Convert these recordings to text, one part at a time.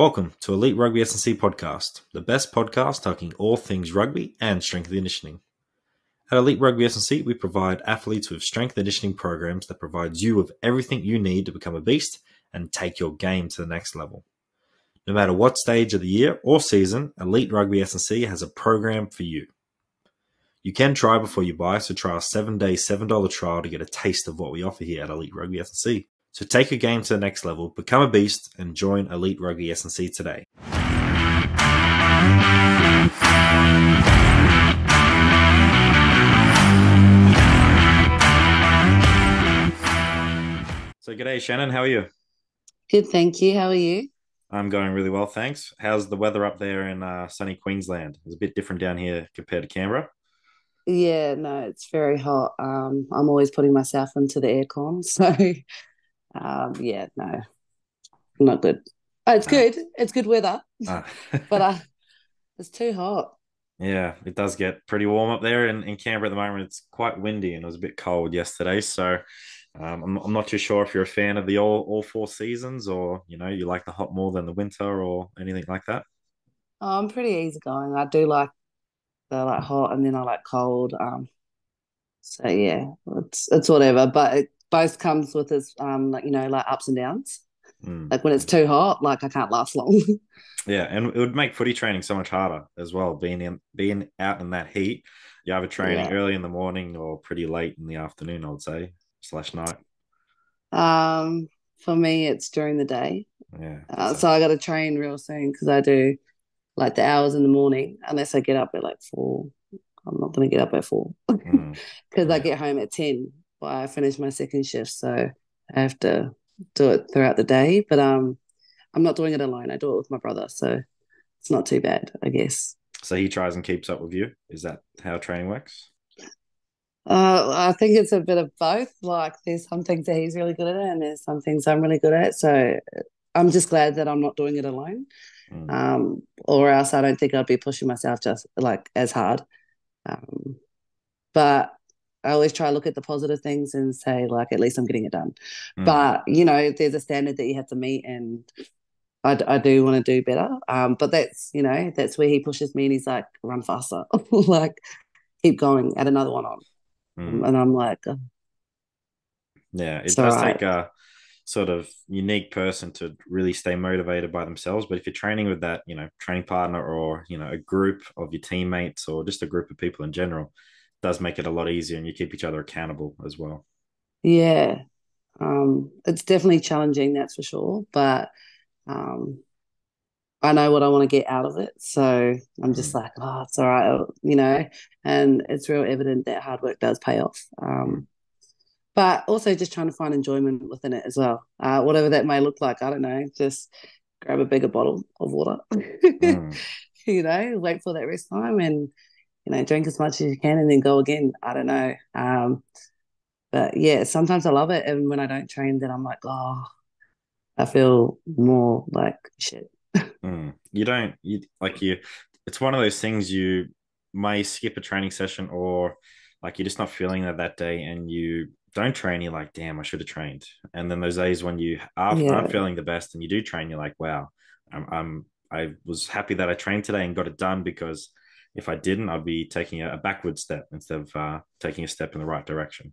Welcome to Elite Rugby S&C Podcast, the best podcast talking all things rugby and strength and conditioning. At Elite Rugby S&C, we provide athletes with strength and conditioning programs that provides you with everything you need to become a beast and take your game to the next level. No matter what stage of the year or season, Elite Rugby S&C has a program for you. You can try before you buy, so try our 7-day $7 trial to get a taste of what we offer here at Elite Rugby S&C. So take your game to the next level, become a beast, and join Elite Rugby S&C today. So g'day Shannon, how are you? Good, thank you. How are you? I'm going really well, thanks. How's the weather up there in sunny Queensland? It's a bit different down here compared to Canberra. Yeah, no, it's very hot. I'm always putting myself into the aircon, so yeah, no, not good. Oh, it's Uh, good. It's good weather, uh, but it's too hot. yeah, it does get pretty warm up there in Canberra at the moment. It's quite windy and it was a bit cold yesterday, so I'm not too sure if you're a fan of the all four seasons or you like the hot more than the winter or anything like that. I'm pretty easygoing. I do like the hot, and then I like cold. So yeah, it's whatever. But it both comes with its like ups and downs. Mm. Like when it's too hot, like I can't last long. Yeah, and it would make footy training so much harder as well. Being out in that heat, you either training Yeah. early in the morning or pretty late in the afternoon, I would say, slash night. For me, it's during the day. Yeah, So I got to train real soon because I do like the hours in the morning, unless I get up at like 4. I'm not going to get up at 4 mm, because I yeah, get home at 10 while I finish my second shift. So I have to do it throughout the day. But I'm not doing it alone. I do it with my brother. So it's not too bad, I guess. so he tries and keeps up with you. Is that how training works? I think it's a bit of both. Like there's some things that he's really good at, and there's some things I'm really good at. So I'm just glad that I'm not doing it alone. Mm, Or else I don't think I'd be pushing myself just like as hard. Um, but I always try to look at the positive things and say, like, at least I'm getting it done. mm, But, there's a standard that you have to meet, and I do want to do better. But that's where he pushes me and he's like, run faster, like, keep going, add another one on. mm. And I'm like, oh, Yeah, it it's all does right. take a sort of unique person to really stay motivated by themselves. But if you're training with that, training partner or, a group of your teammates or just a group of people in general, it does make it a lot easier and you keep each other accountable as well. Yeah. It's definitely challenging, that's for sure. But um, I know what I want to get out of it. So I'm just Mm, like, oh, it's all right, and it's real evident that hard work does pay off. mm, But also just trying to find enjoyment within it as well. Whatever that may look like, I don't know, just grab a bigger bottle of water, mm. wait for that rest time and, drink as much as you can and then go again. I don't know. But yeah, sometimes I love it. And when I don't train, then I'm like, oh, I feel more like shit. You don't you like you it's one of those things you may skip a training session or like you're just not feeling that day and you don't train, you're like, damn, I should have trained. And then those days when you aren't Yeah. feeling the best and you do train, you're like, wow, I was happy that I trained today and got it done because if I didn't, I'd be taking a backward step instead of taking a step in the right direction.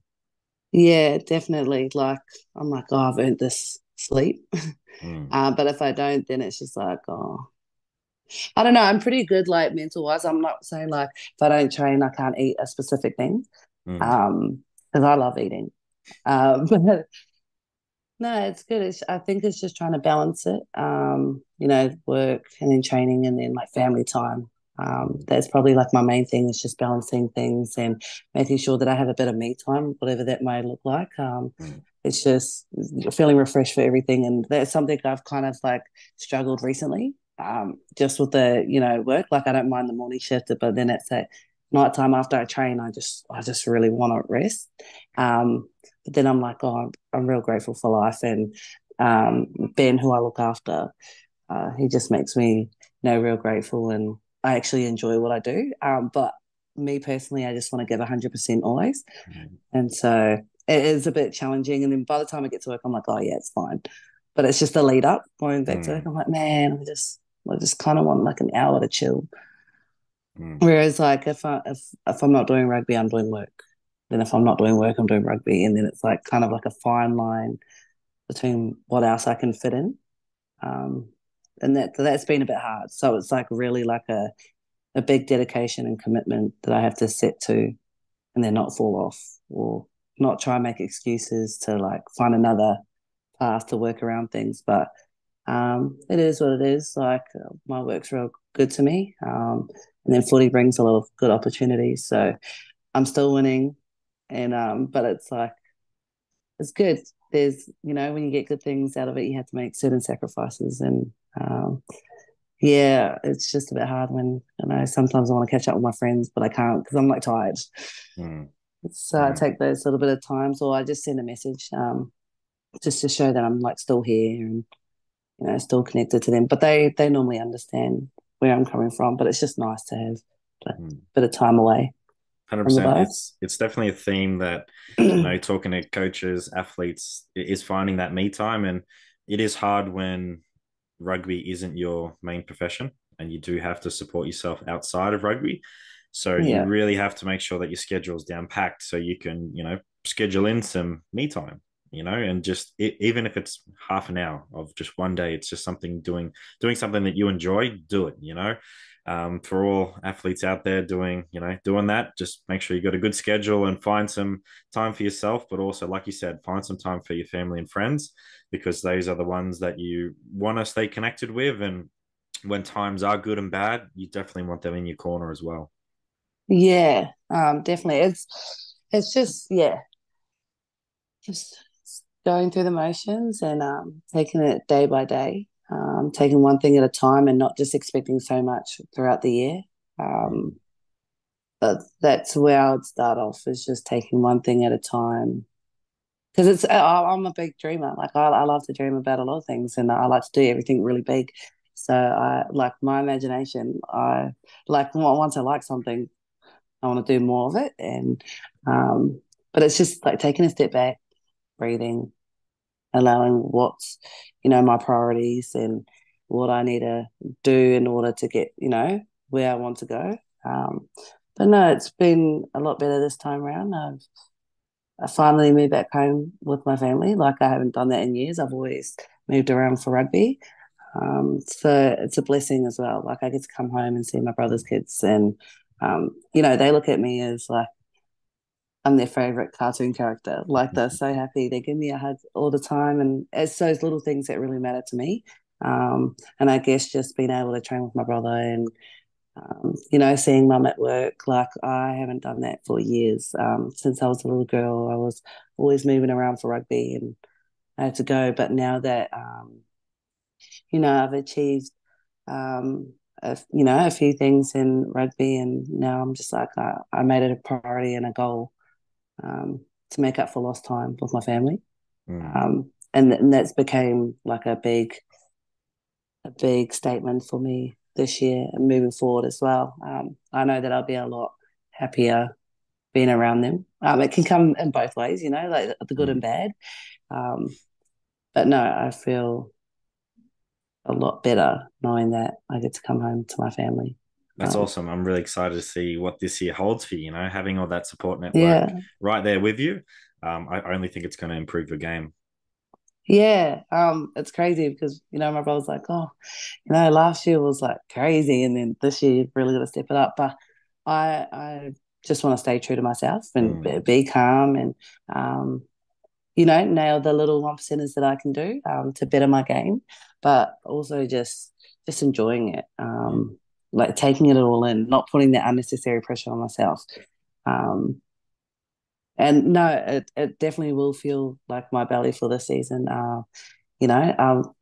Yeah, definitely. Like, I'm like, oh, I've earned this sleep. Mm, But if I don't, then it's just like, oh, I don't know. I'm pretty good, like mental wise. I'm not saying like if I don't train, I can't eat a specific thing. mm, Because I love eating. But no, it's good. I think it's just trying to balance it. Work and then training and then like family time. mm, That's probably like my main thing is just balancing things and making sure that I have a bit of me time, whatever that may look like. mm, It's just feeling refreshed for everything, and that's something I've kind of like struggled recently. Just with the work, like I don't mind the morning shift, but then it's at nighttime after I train, I just really want to rest. But then I'm like, oh, I'm real grateful for life, and Ben, who I look after, he just makes me real grateful, and I actually enjoy what I do. But me personally, I just want to give 100% always, mm. and so it is a bit challenging. And then by the time I get to work, I'm like, oh yeah, it's fine. but it's just the lead up going back to work. Mm, I'm like, man, I just kind of want like an hour to chill. mm, Whereas like if I'm not doing rugby, I'm doing work. Then if I'm not doing work, I'm doing rugby, and then it's like kind of like a fine line between what else I can fit in. Um, and that's been a bit hard. So it's like really like a big dedication and commitment that I have to set to, and then not fall off or not try and make excuses to like find another path to work around things. But it is what it is. Like my work's real good to me, and then footy brings a lot of good opportunities. So I'm still winning, and but it's like it's good. There's when you get good things out of it, you have to make certain sacrifices, and yeah, it's just a bit hard when sometimes I want to catch up with my friends, but I can't because I'm like tired. mm, So I mm. take those little bit of times, or I just send a message, just to show that I'm like still here and still connected to them. But they normally understand where I'm coming from. But it's just nice to have a Mm. bit of time away from the 100%. boat. It's definitely a theme that, talking to coaches, athletes, is finding that me time. And it is hard when rugby isn't your main profession and you do have to support yourself outside of rugby. So you Yeah, really have to make sure that your schedule is down packed so you can, schedule in some me time, and just even if it's half an hour of just one day, it's just something doing something that you enjoy, do it. For all athletes out there doing that, just make sure you got a good schedule and find some time for yourself, but also, like you said, find some time for your family and friends, because those are the ones that you want to stay connected with. And when times are good and bad, you definitely want them in your corner as well. yeah, definitely. It's just just going through the motions and taking it day by day, taking one thing at a time, and not just expecting so much throughout the year. Mm, Um, but that's where I would start off is just taking one thing at a time. Because I'm a big dreamer. Like I love to dream about a lot of things, and I like to do everything really big. So I like my imagination. I like once I like something, I want to do more of it. And but it's just like taking a step back, breathing, allowing what's my priorities and what I need to do in order to get where I want to go. But no, it's been a lot better this time around. I finally moved back home with my family. Like I haven't done that in years. I've always moved around for rugby. So it's a blessing as well. Like I get to come home and see my brother's kids, and they look at me as like I'm their favorite cartoon character. Like they're so happy. They give me a hug all the time, and it's those little things that really matter to me. And I guess just being able to train with my brother and seeing mum at work. Like I haven't done that for years. Since I was a little girl, I was always moving around for rugby, and I had to go. But now that I've achieved a few things in rugby, and now I'm just like I made it a priority and a goal to make up for lost time with my family. mm. And that's became like a big statement for me this year and moving forward as well. I know that I'll be a lot happier being around them. It can come in both ways, like the good and Mm. bad. Um, but no, I feel a lot better knowing that I get to come home to my family. That's Um, awesome. I'm really excited to see what this year holds for you, having all that support network yeah, right there with you. I only think it's going to improve your game. yeah. It's crazy because my brother's like, oh, last year was like crazy, and then this year you've really got to step it up. But I just want to stay true to myself and Mm, be calm and um, nail the little 1%ers that I can do to better my game, but also just enjoying it, mm. like taking it all in, not putting that unnecessary pressure on myself. Um, and no, it definitely will feel like my belly for this season. You know, um,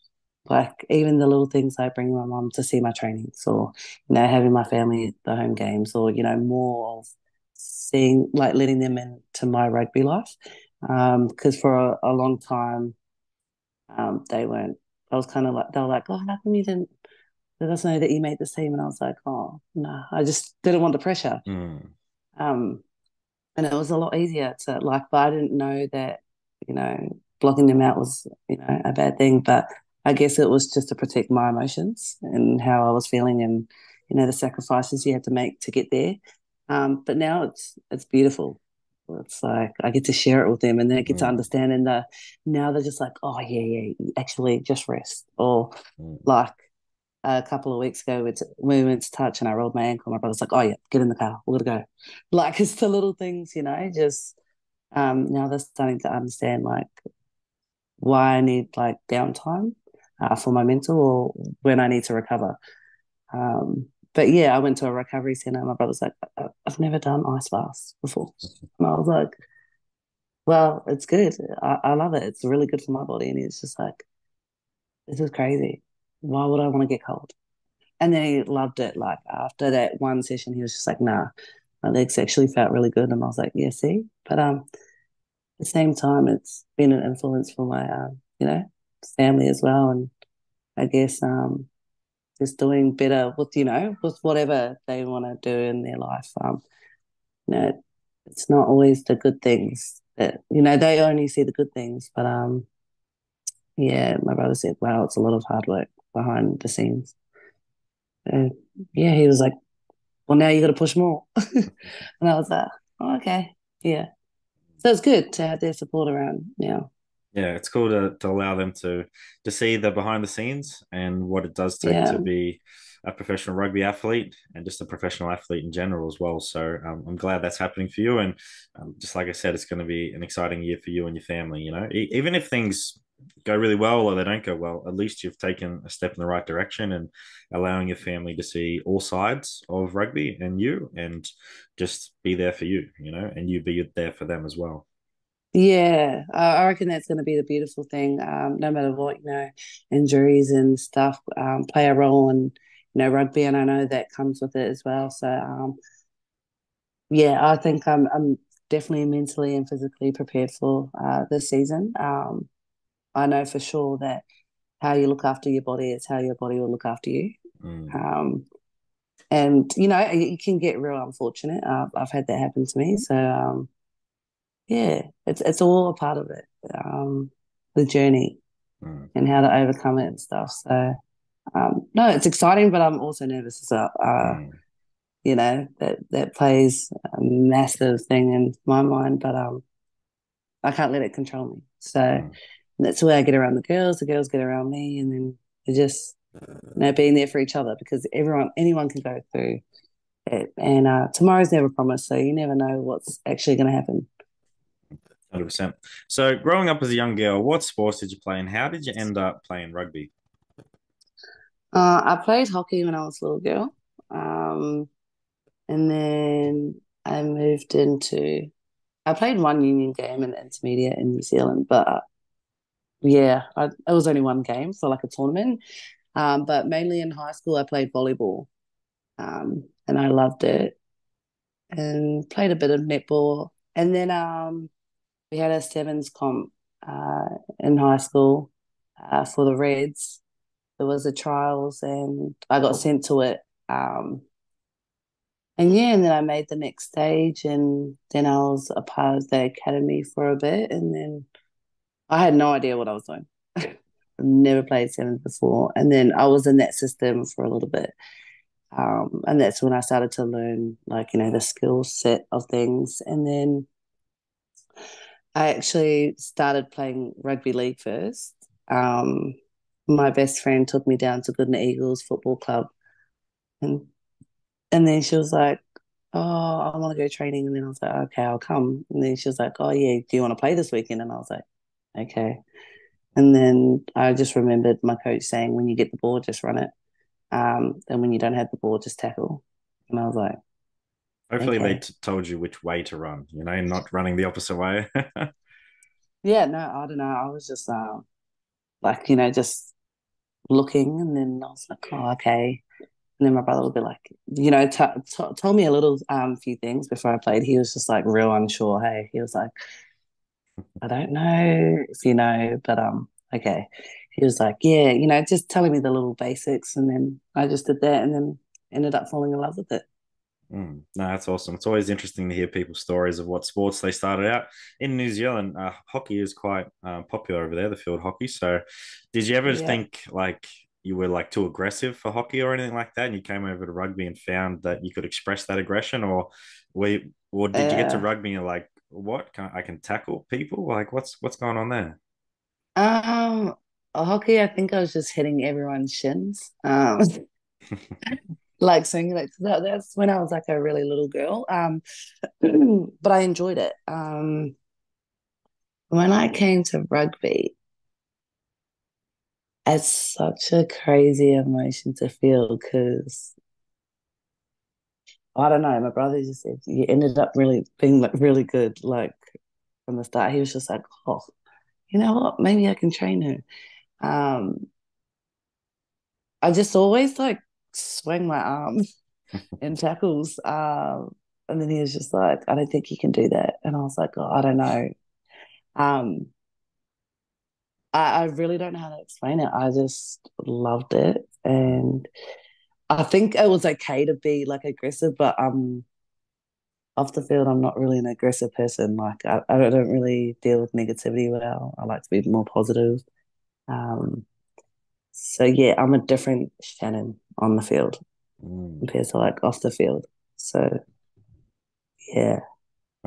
like even the little things like bringing my mum to see my trainings, or having my family at the home games, or more of seeing like letting them into my rugby life. Because for a long time, they weren't. I was kind of like they were like, oh, how come you didn't let us know that you made this team? And I was like, oh no, I just didn't want the pressure. Mm, Um, and it was a lot easier to like, but I didn't know that, you know. blocking them out was, a bad thing. But I guess it was just to protect my emotions and how I was feeling and, the sacrifices you had to make to get there. But now it's beautiful. It's like I get to share it with them and then I get to Mm, understand and now they're just like, oh yeah, actually just rest. Or mm. like a couple of weeks ago we went to touch and I rolled my ankle. My brother's like, oh yeah, get in the car, we're gonna go. Like it's the little things, just now they're starting to understand like why I need like downtime for my mental or when I need to recover. But yeah, I went to a recovery center. My brother's like, I've never done ice baths before. And I was like, well, it's good. I love it. It's really good for my body. And he's just like, this is crazy. Why would I want to get cold? And then he loved it. Like after that one session, he was just like, nah, my legs actually felt really good. And I was like, yeah, see? But at the same time, it's been an influence for my, family as well. And I guess just doing better with whatever they want to do in their life. You know, it's not always the good things that they only see the good things. But yeah, my brother said, "Wow, it's a lot of hard work behind the scenes." And yeah, he was like, "Well, now you got to push more," and I was like, oh, "Okay, yeah." So it's good to have their support around now. Yeah, it's cool to allow them to see the behind the scenes and what it does take Yeah, to be a professional rugby athlete and just a professional athlete in general as well. So I'm glad that's happening for you. And just like I said, it's going to be an exciting year for you and your family. Even if things go really well or they don't go well, at least you've taken a step in the right direction and allowing your family to see all sides of rugby and just be there for you, and you be there for them as well. yeah. I reckon that's going to be the beautiful thing. No matter what, injuries and stuff play a role in rugby, and I know that comes with it as well. So yeah, I think I'm definitely mentally and physically prepared for this season. I know for sure that how you look after your body is how your body will look after you. Mm, Um, and you can get real unfortunate. I've had that happen to me. So yeah, it's all a part of it. The journey mm, and how to overcome it and stuff. So no, it's exciting, but I'm also nervous as well. mm, That plays a massive thing in my mind, but I can't let it control me. So mm. that's where I get around the girls get around me, and then it just being there for each other because anyone can go through it, and tomorrow's never promised, so you never know what's actually going to happen. 100%. So, growing up as a young girl, what sports did you play and how did you end up playing rugby? I played hockey when I was a little girl, and then I moved into. I played one union game in the intermediate in New Zealand, but yeah, it was only one game for like a tournament. But mainly in high school, I played volleyball, and I loved it, and played a bit of netball. And then we had a sevens comp in high school for the Reds. There was a trials, and I got sent to it. Um, and yeah, and then I made the next stage, and then I was a part of the academy for a bit, and then I had no idea what I was doing. I've never played sevens before, and then I was in that system for a little bit. And that's when I started to learn, like, the skill set of things. And then I actually started playing rugby league first. Um, my best friend took me down to Goodna Eagles Football Club, and then she was like, "Oh, I want to go training." And then I was like, "Okay, I'll come." And then she was like, "Oh yeah, do you want to play this weekend?" And I was like, "Okay." And then I just remembered my coach saying, "When you get the ball, just run it, and when you don't have the ball, just tackle." And I was like, Hopefully, they "Okay." told you which way to run, not running the opposite way. Yeah, no, I don't know. I was just like, just looking, and then I was like, "Oh, okay." And then my brother would be like, told me a little few things before I played. He was just like real unsure. Hey, he was like, I don't know if you know, but okay. He was like, yeah, just telling me the little basics, and then I just did that, and then ended up falling in love with it. No, that's awesome. It's always interesting to hear people's stories of what sports they started out in New Zealand. Hockey is quite popular over there, the field hockey. So, did you ever Yeah. think like you were like too aggressive for hockey or anything like that, and you came over to rugby and found that you could express that aggression, or or did you get to Uh, rugby and you're like, what? I can tackle people? Like, what's going on there? um, Hockey, I think I was just hitting everyone's shins. Like singing it. That's when I was like a really little girl. But I enjoyed it. When I came to rugby, it's such a crazy emotion to feel because I don't know. My brother just said you ended up really being like really good, like from the start. He was just like, oh, you know what? Maybe I can train her. I just always like swing my arm in tackles. And then he was just like, I don't think you can do that. And I was like, oh, I don't know. Um, I really don't know how to explain it. I just loved it. And I think it was okay to be like aggressive, but off the field, I'm not really an aggressive person. Like I don't really deal with negativity well. I like to be more positive. Um, so yeah, I'm a different Shannon on the field Mm. compared to like off the field. So yeah.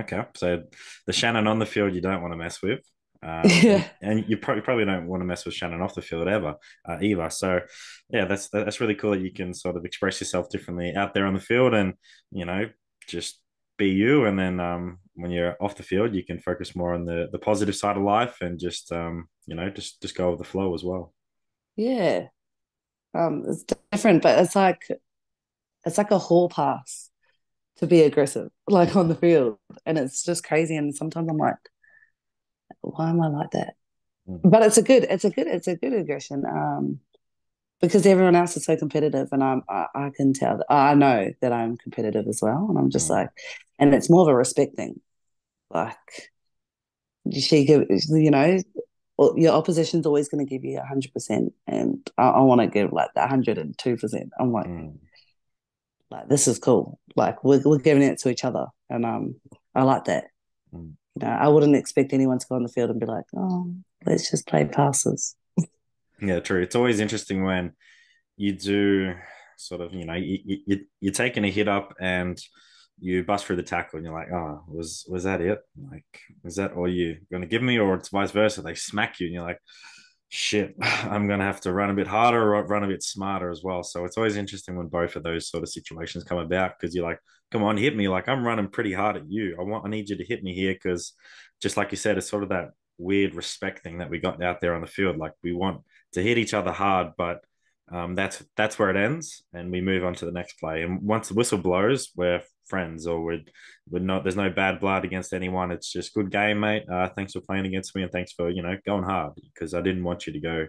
Okay, so the Shannon on the field you don't want to mess with, Yeah. and you probably don't want to mess with Shannon off the field ever, either. So, yeah, that's really cool that you can sort of express yourself differently out there on the field, and you know, just be you. And then when you're off the field, you can focus more on the positive side of life, and just just go with the flow as well. Yeah. It's different, but it's like a hall pass to be aggressive, like on the field. And it's just crazy. And sometimes I'm like, why am I like that? Mm. But it's a good aggression. Because everyone else is so competitive, and I can tell that I know that I'm competitive as well, and I'm just Mm. like, and it's more of a respect thing. Like she give, you know, your opposition's always going to give you 100%, and I want to give like that 102%. I'm Mm. like this is cool. Like we're giving it to each other, and I like that. Mm. You know, I wouldn't expect anyone to go on the field and be like, oh, let's just play passes. Yeah, true. It's always interesting when you do sort of, you're taking a hit up and you bust through the tackle and you're like, oh, was that it? Like, was that all you going to give me? Or it's vice versa. They smack you and you're like, shit, I'm going to have to run a bit harder or run a bit smarter as well. So it's always interesting when both of those sort of situations come about because you're like, come on, hit me. Like, I'm running pretty hard at you. I need you to hit me here because just like you said, it's sort of that weird respect thing that we got out there on the field. Like, we want to hit each other hard, but that's where it ends, and we move on to the next play. And once the whistle blows, we're friends, or we're not. There's no bad blood against anyone. It's just good game, mate. Thanks for playing against me, and thanks for going hard because I didn't want you to go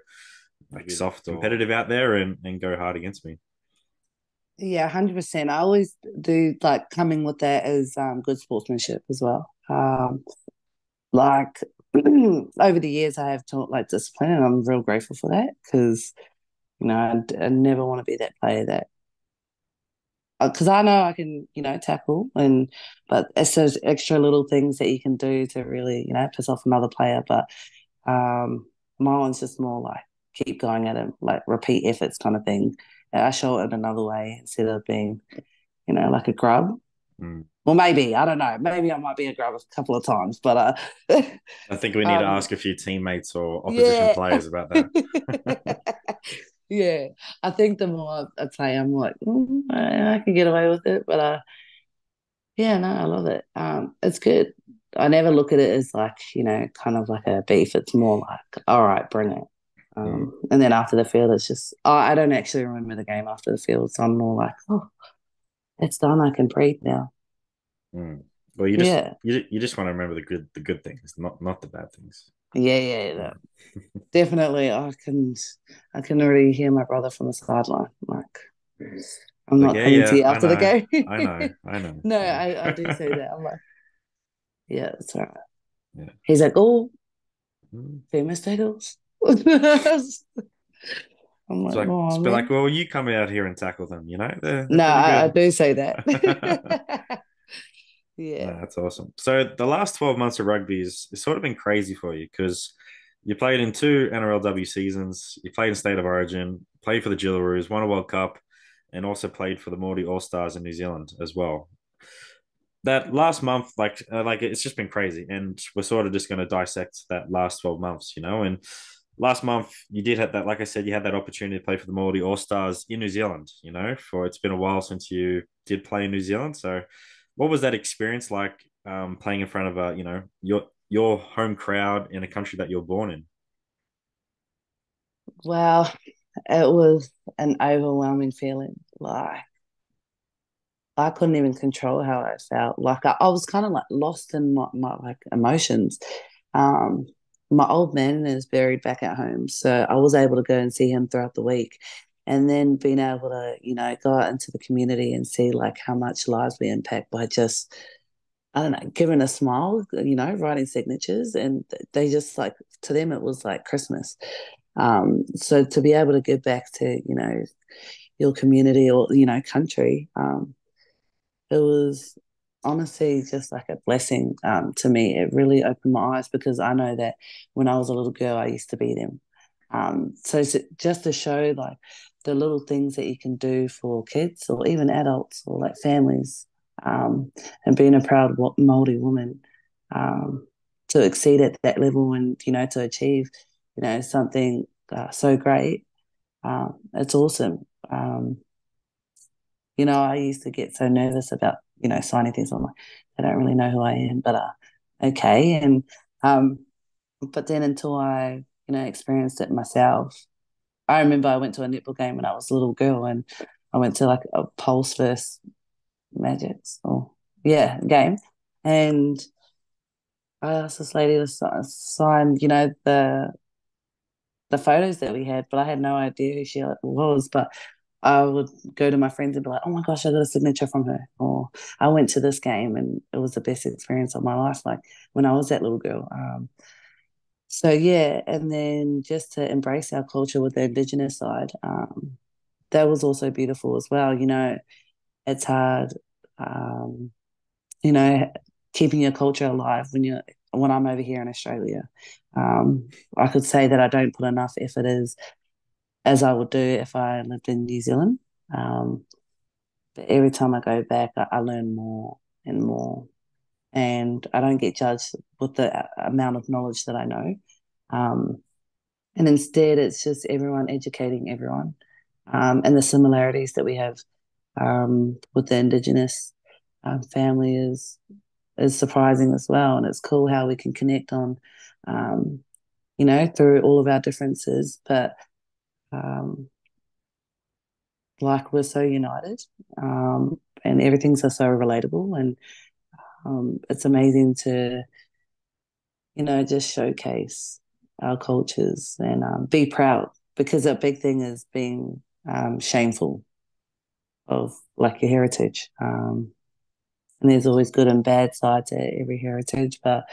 like soft competitive out there and go hard against me. Yeah, 100%. I always do like coming with that as good sportsmanship as well. Like over the years, I have taught like discipline, and I'm real grateful for that because I never want to be that player that because I know I can tackle but it's those extra little things that you can do to really piss off another player. But um, my one's just more like keep going at him, like repeat efforts kind of thing. And I show it in another way instead of being like a grub. Mm. Well, maybe I don't know. Maybe I might be a grub a couple of times, but I think we need to um, ask a few teammates or opposition yeah, players about that. yeah. I think the more I play, I'm like, I can get away with it, but yeah, no, I love it. It's good. I never look at it as like kind of like a beef. It's more like, all right, bring it. Mm. And then after the field, it's just I don't actually remember the game after the field, so I'm more like, oh, it's done. I can breathe now. Mm. Well, you just Yeah. you just want to remember the good things, not the bad things. Yeah, no, definitely. I can already hear my brother from the sideline. Like, I'm Like, not yeah, coming to yeah, you after the game. I know, I know, No, I I do say know. that. I'm like, yeah, it's all right. Yeah. He's like, oh, Mm. famous titles. I'm It's like, like it's oh be like, man. well, you come out here and tackle them. They're No, pretty I good. do say that. No, Yeah. that's awesome. So the last 12 months of rugby is sort of been crazy for you because you played in two NRLW seasons, you played in State of Origin, played for the Jillaroos, won a World Cup, and also played for the Māori All-Stars in New Zealand as well. That last month, like it's just been crazy, and we're sort of just going to dissect that last 12 months, And last month you did have that, like I said, you had that opportunity to play for the Māori All-Stars in New Zealand. For it's been a while since you did play in New Zealand, so what was that experience like, playing in front of your home crowd in a country that you're born in? Well, it was an overwhelming feeling. Like I couldn't even control how I felt. Like I was kind of like lost in my like emotions. Um, my old man is buried back at home, so I was able to go and see him throughout the week, and then being able to, go out into the community and see like how much lives we impact by just, I don't know, giving a smile, writing signatures, and they just like, to them it was like Christmas. So to be able to give back to, your community or, country, it was honestly just like a blessing, to me. It really opened my eyes because I know that when I was a little girl, I used to be them. So just to show like the little things that you can do for kids or even adults or like families, and being a proud Māori woman, to exceed at that level and, to achieve, something so great. It's awesome. I used to get so nervous about, signing things. I'm like, they don't really know who I am, but okay. And but then until I, experienced it myself, I remember I went to a netball game when I was a little girl, and I went to like a Pulse versus Magics, or yeah, game, and I asked this lady to sign, the photos that we had, but I had no idea who she was. But I would go to my friends and be like, "Oh my gosh, I got a signature from her," or "I went to this game and it was the best experience of my life." Like when I was that little girl. So yeah, and then just to embrace our culture with the Indigenous side, that was also beautiful as well. It's hard, um, you know, keeping your culture alive when I'm over here in Australia. I could say that I don't put enough effort as I would do if I lived in New Zealand. Um, but every time I go back, I learn more and more, and I don't get judged with the amount of knowledge that I know. Um, and instead, it's just everyone educating everyone, and the similarities that we have, with the Indigenous, family is surprising as well, and it's cool how we can connect on, um, through all of our differences, but um, like we're so united, and everything's so relatable, and it's amazing to, just showcase our cultures and, be proud, because a big thing is being, shameful of like your heritage. And there's always good and bad sides to every heritage, but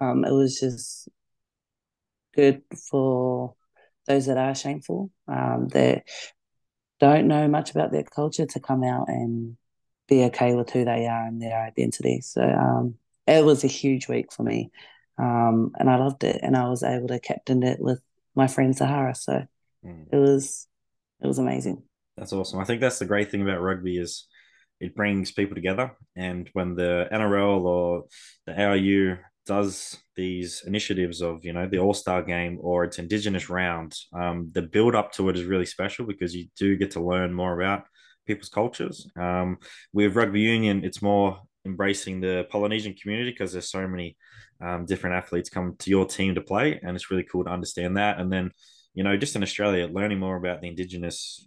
it was just good for those that are shameful, that don't know much about their culture, to come out and be okay with who they are and their identity. So it was a huge week for me, and I loved it, and I was able to captain it with my friend Sahara. So Mm. it was it was amazing. That's awesome. I think that's the great thing about rugby is it brings people together. And when the NRL or the ARU does these initiatives of, the All-Star game or its Indigenous round, the build up to it is really special because you do get to learn more about people's cultures. With rugby union, it's more embracing the Polynesian community because there's so many, different athletes come to your team to play, and it's really cool to understand that. And then, just in Australia, learning more about the Indigenous,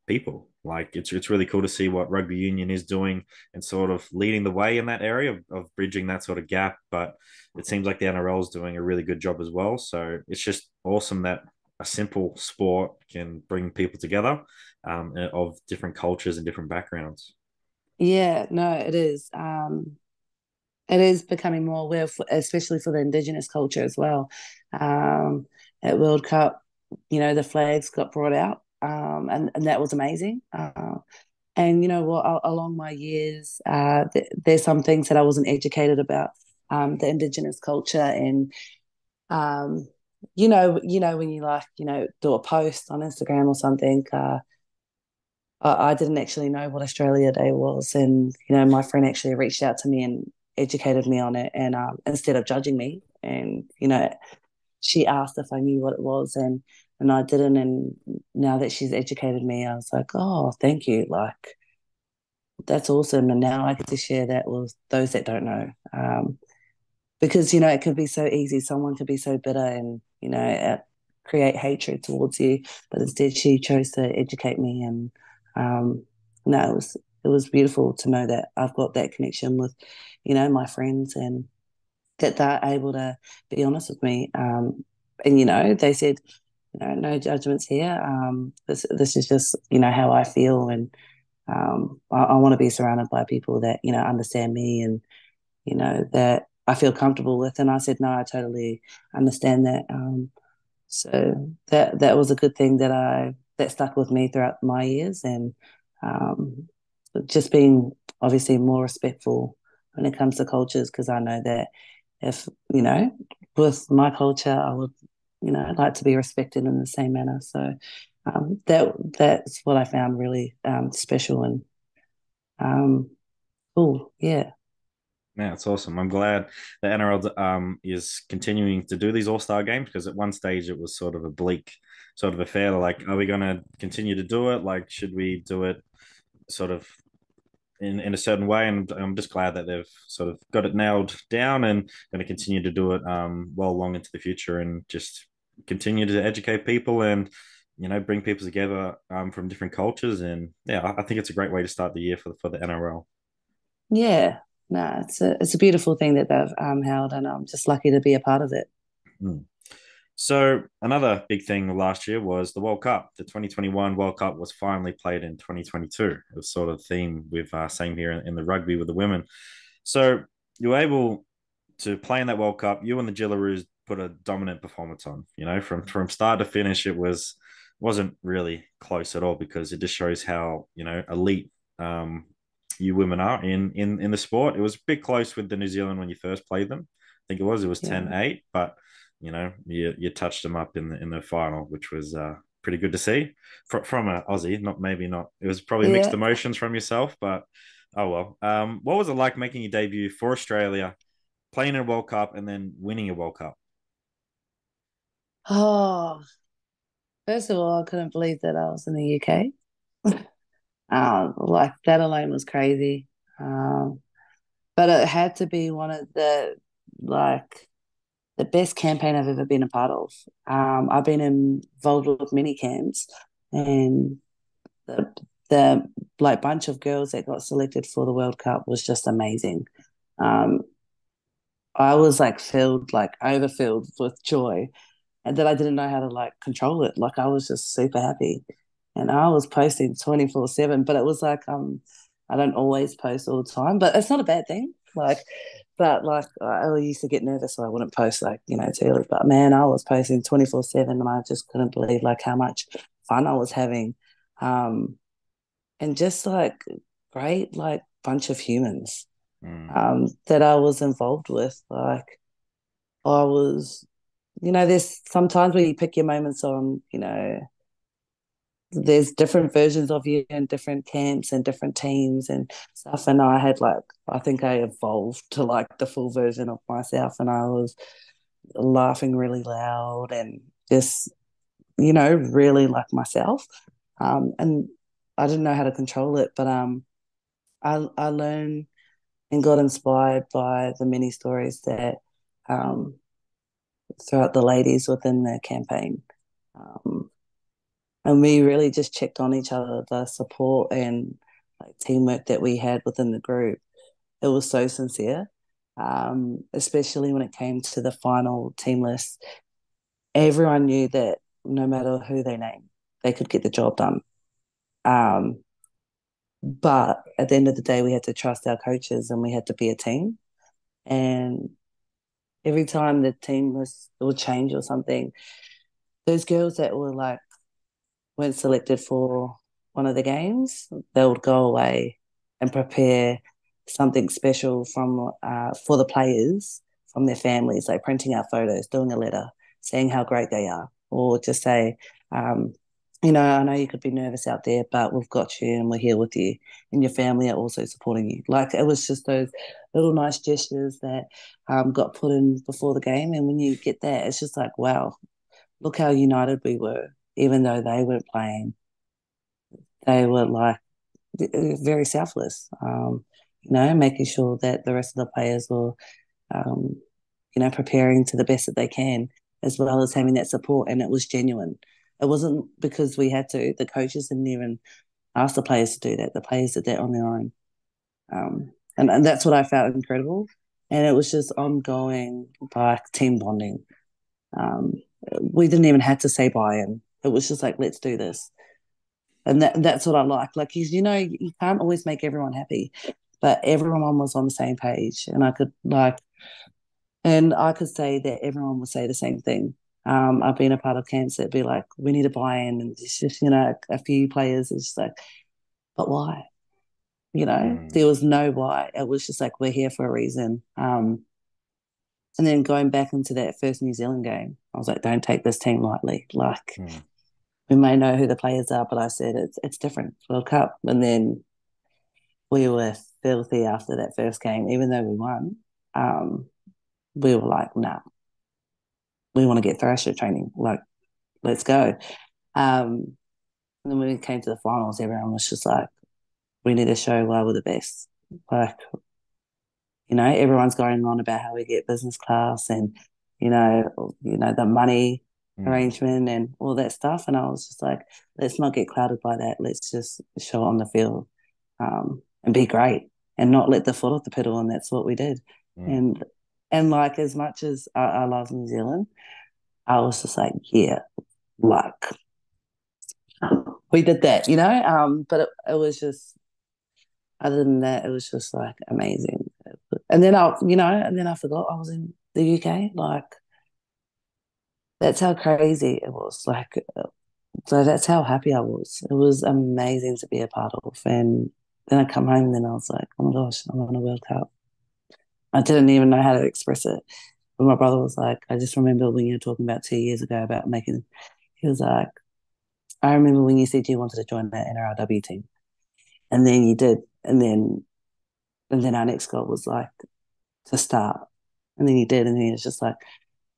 people. Like it's really cool to see what rugby union is doing and sort of leading the way in that area of bridging that sort of gap. But it seems like the NRL is doing a really good job as well. So it's just awesome that a simple sport can bring people together, of different cultures and different backgrounds. Yeah, no, it is. It is becoming more aware, especially for the Indigenous culture as well. Um, at World Cup, the flags got brought out, and that was amazing. And you know what, along my years, there's some things that I wasn't educated about, the Indigenous culture, and um, when you like, do a post on Instagram or something. I didn't actually know what Australia Day was, and my friend actually reached out to me and educated me on it, and instead of judging me, and she asked if I knew what it was, and I didn't, and now that she's educated me, I was like, oh, thank you, like that's awesome, and now I get to share that with those that don't know, because it could be so easy. Someone could be so bitter and create hatred towards you, but instead she chose to educate me, and no, it was beautiful to know that I've got that connection with my friends, and that they're able to be honest with me. And they said, no judgments here. This is just how I feel, and I want to be surrounded by people that understand me, and that I feel comfortable with. And I said, no, I totally understand that. So that was a good thing that stuck with me throughout my years, and um, just being obviously more respectful when it comes to cultures, because I know that if with my culture, I would like to be respected in the same manner. So that's what I found really special and um, cool. Yeah. Yeah, it's awesome. I'm glad the NRL is continuing to do these All-Star games, because at one stage it was sort of a bleak sort of affair. Like, are we going to continue to do it? Like, should we do it sort of in a certain way? And I'm just glad that they've sort of got it nailed down and going to continue to do it well long into the future, and just continue to educate people and bring people together from different cultures. And yeah, I think it's a great way to start the year for the NRL. Yeah. No, it's a beautiful thing that they've held, and I'm just lucky to be a part of it. Mm. So another big thing last year was the World Cup. The 2021 World Cup was finally played in 2022. It was sort of theme with same here in the rugby with the women. So you were able to play in that World Cup. You and the Jillaroos put a dominant performance on. From start to finish, wasn't really close at all, because it just shows how elite you women are in the sport. It was a bit close with the New Zealand when you first played them. I think it was Yeah. 10-8, but you touched them up in the final, which was pretty good to see from an Aussie. Not. It was probably mixed Yeah. emotions from yourself, but oh well. What was it like making your debut for Australia, playing in a World Cup, and then winning a World Cup? Oh, first of all, I couldn't believe that I was in the UK. Like that alone was crazy. But it had to be one of like the best campaign I've ever been a part of. I've been involved with many camps, and the the like bunch of girls that got selected for the World Cup was just amazing. Um, I was like filled, like overfilled with joy, and that I didn't know how to like control it. Like I was just super happy, and I was posting 24/7. But it was like I don't always post all the time, but it's not a bad thing. But like I used to get nervous, so I wouldn't post like too early. But man, I was posting 24/7, and I just couldn't believe like how much fun I was having, um, and just like great like bunch of humans Mm. that I was involved with. Like I was there's sometimes where you pick your moments on, there's different versions of you in different camps and different teams and stuff. And I had like, I think I evolved to like the full version of myself, and I was laughing really loud and just, really like myself. And I didn't know how to control it, but I learned and got inspired by the many stories that um, throughout the ladies within the campaign. Um, and we really just checked on each other, the support and like teamwork that we had within the group. It was so sincere, especially when it came to the final team list. Everyone knew that no matter who they named, they could get the job done. Um, but at the end of the day, we had to trust our coaches, and we had to be a team. And every time the team was would change or something, those girls that were like weren't selected for one of the games, they would go away and prepare something special from for the players from their families, like printing out photos, doing a letter, saying how great they are, or just say, um, I know you could be nervous out there, but we've got you and we're here with you, and your family are also supporting you. Like it was just those little nice gestures that got put in before the game, and when you get that, it's just like, wow, look how united we were, even though they weren't playing. They were like very selfless, making sure that the rest of the players were, um, preparing to the best that they can, as well as having that support. And it was genuine. It wasn't because we had to. The coaches didn't even ask the players to do that. The players did that on their own. And that's what I felt incredible. And it was just ongoing, like team bonding. Um, we didn't even have to say buy-in. It was just like, let's do this. And that's what I like. Like you can't always make everyone happy, but everyone was on the same page, and I could say that everyone would say the same thing. I've been a part of camps that'd be like, we need to buy in, and it's just a few players is just like, but why? There was no why. It was just like we're here for a reason. And then going back into that first New Zealand game, I was like, don't take this team lightly. Like we may know who the players are, but I said it's different. World Cup. And then we were filthy after that first game, even though we won. We were like, nah, we want to get thrasher training. Like, let's go. And then when we came to the finals, everyone was just like, we need to show why we're the best. Like, everyone's going on about how we get business class and, the money arrangement and all that stuff. And I was just like, let's not get clouded by that. Let's just show it on the field and be great and not let the foot off the pedal. And that's what we did. And like, as much as I love New Zealand, I was just like, yeah, like we did that, but it was just, other than that, it was just like amazing. And then I forgot I was in the UK. Like, that's how crazy it was. Like, so that's how happy I was. It was amazing to be a part of. And then I come home and then I was like, oh my gosh, I'm on a World Cup. I didn't even know how to express it. But my brother was like, I just remember when you were talking about 2 years ago about making, he was like, I remember when you said you wanted to join the NRLW team. And then you did. And then our next goal was like to start. And then he did. And he was just like,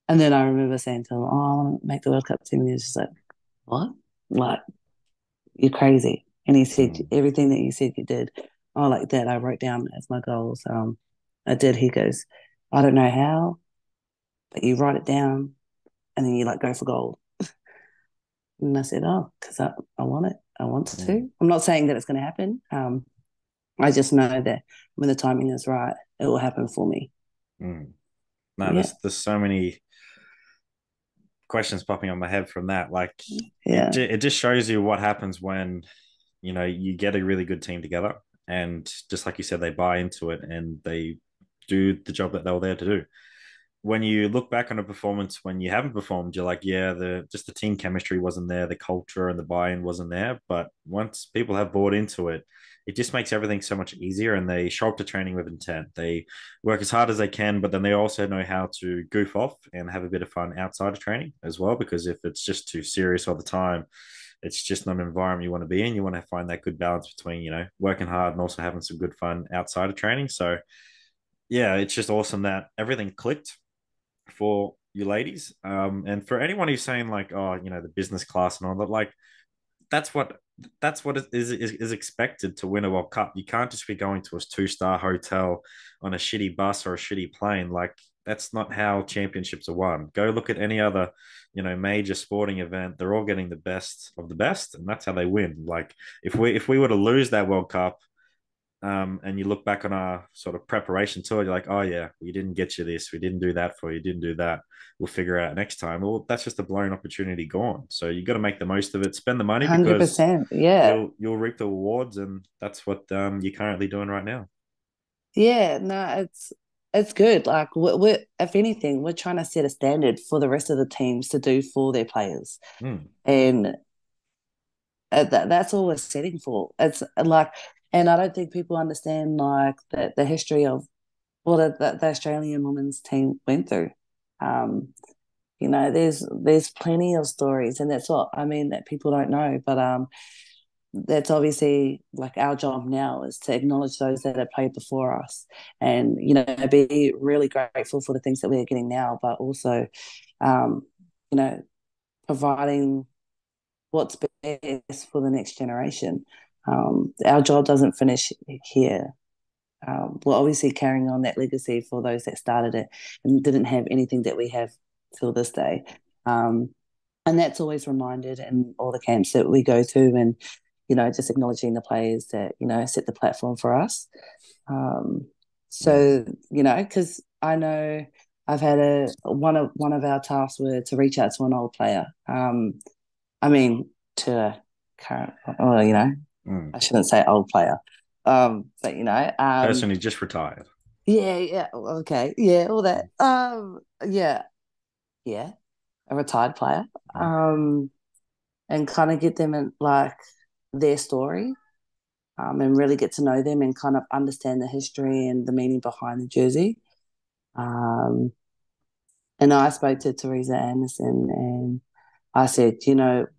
and then I remember saying to him, oh, I want to make the World Cup team. And he was just like, what? Like, you're crazy. And he said, everything that you said you did, oh, like that, I wrote down as my goals. I did. He goes, I don't know how, but you write it down and then you like go for gold. And I said, oh, because I want it. I want to. I'm not saying that it's going to happen. I just know that when the timing is right, it will happen for me. No, Yeah. there's so many questions popping on my head from that. Like, Yeah. it just shows you what happens when you get a really good team together, and just like you said, they buy into it and they do the job that they were there to do. When you look back on a performance when you haven't performed, you're like, yeah, the team chemistry wasn't there, the culture and the buy-in wasn't there. But once people have bought into it, it just makes everything so much easier, and they show up to training with intent. They work as hard as they can, but then they also know how to goof off and have a bit of fun outside of training as well. Because if it's just too serious all the time, it's just not an environment you want to be in. You want to find that good balance between, working hard and also having some good fun outside of training. So yeah, it's just awesome that everything clicked for you ladies. And for anyone who's saying like, oh, the business class and all that, like that's what is expected to win a World Cup. You can't just be going to a 2-star hotel on a shitty bus or a shitty plane. Like that's not how championships are won. Go look at any other, major sporting event. They're all getting the best of the best, and that's how they win. Like if we were to lose that World Cup, and you look back on our sort of preparation to it, you're like, oh yeah, we didn't get you this, we didn't do that for you, didn't do that. We'll figure it out next time. Well, that's just a blown opportunity gone. So you got to make the most of it. Spend the money because 100%. Yeah. you'll reap the rewards, and that's what you're currently doing right now. Yeah. No, it's good. Like we're, if anything, we're trying to set a standard for the rest of the teams to do for their players, Mm. and that's all we're setting for. It's like, and I don't think people understand like the history of what the Australian women's team went through. Um, there's plenty of stories, and that's what I mean that people don't know. But that's obviously like our job now is to acknowledge those that have played before us, and be really grateful for the things that we're getting now, but also, um, you know, providing what's best for the next generation. Our job doesn't finish here. We're obviously carrying on that legacy for those that started it and didn't have anything that we have till this day. Um, and that's always reminded in all the camps that we go to, and just acknowledging the players that set the platform for us. Um, Mm. so because I know I've had one of our tasks were to reach out to an old player. I mean to a current, well, Mm. I shouldn't say old player, but Person who just retired. yeah, yeah, okay, yeah, all that, yeah, yeah, a retired player, Mm. and kind of get them in like their story, and really get to know them and kind of understand the history and the meaning behind the jersey. Um, and I spoke to Teresa Anderson and I said,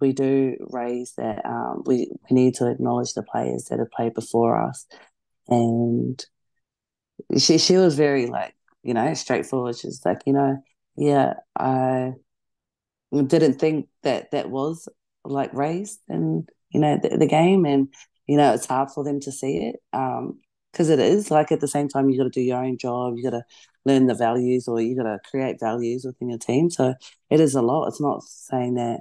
we do raise that we need to acknowledge the players that have played before us. And she was very like, straightforward. She's like, yeah, I didn't think that that was like raised in the game, and it's hard for them to see it, because it is like at the same time you got to do your own job, you got to learn the values, or you got to create values within your team. So it is a lot. It's not saying that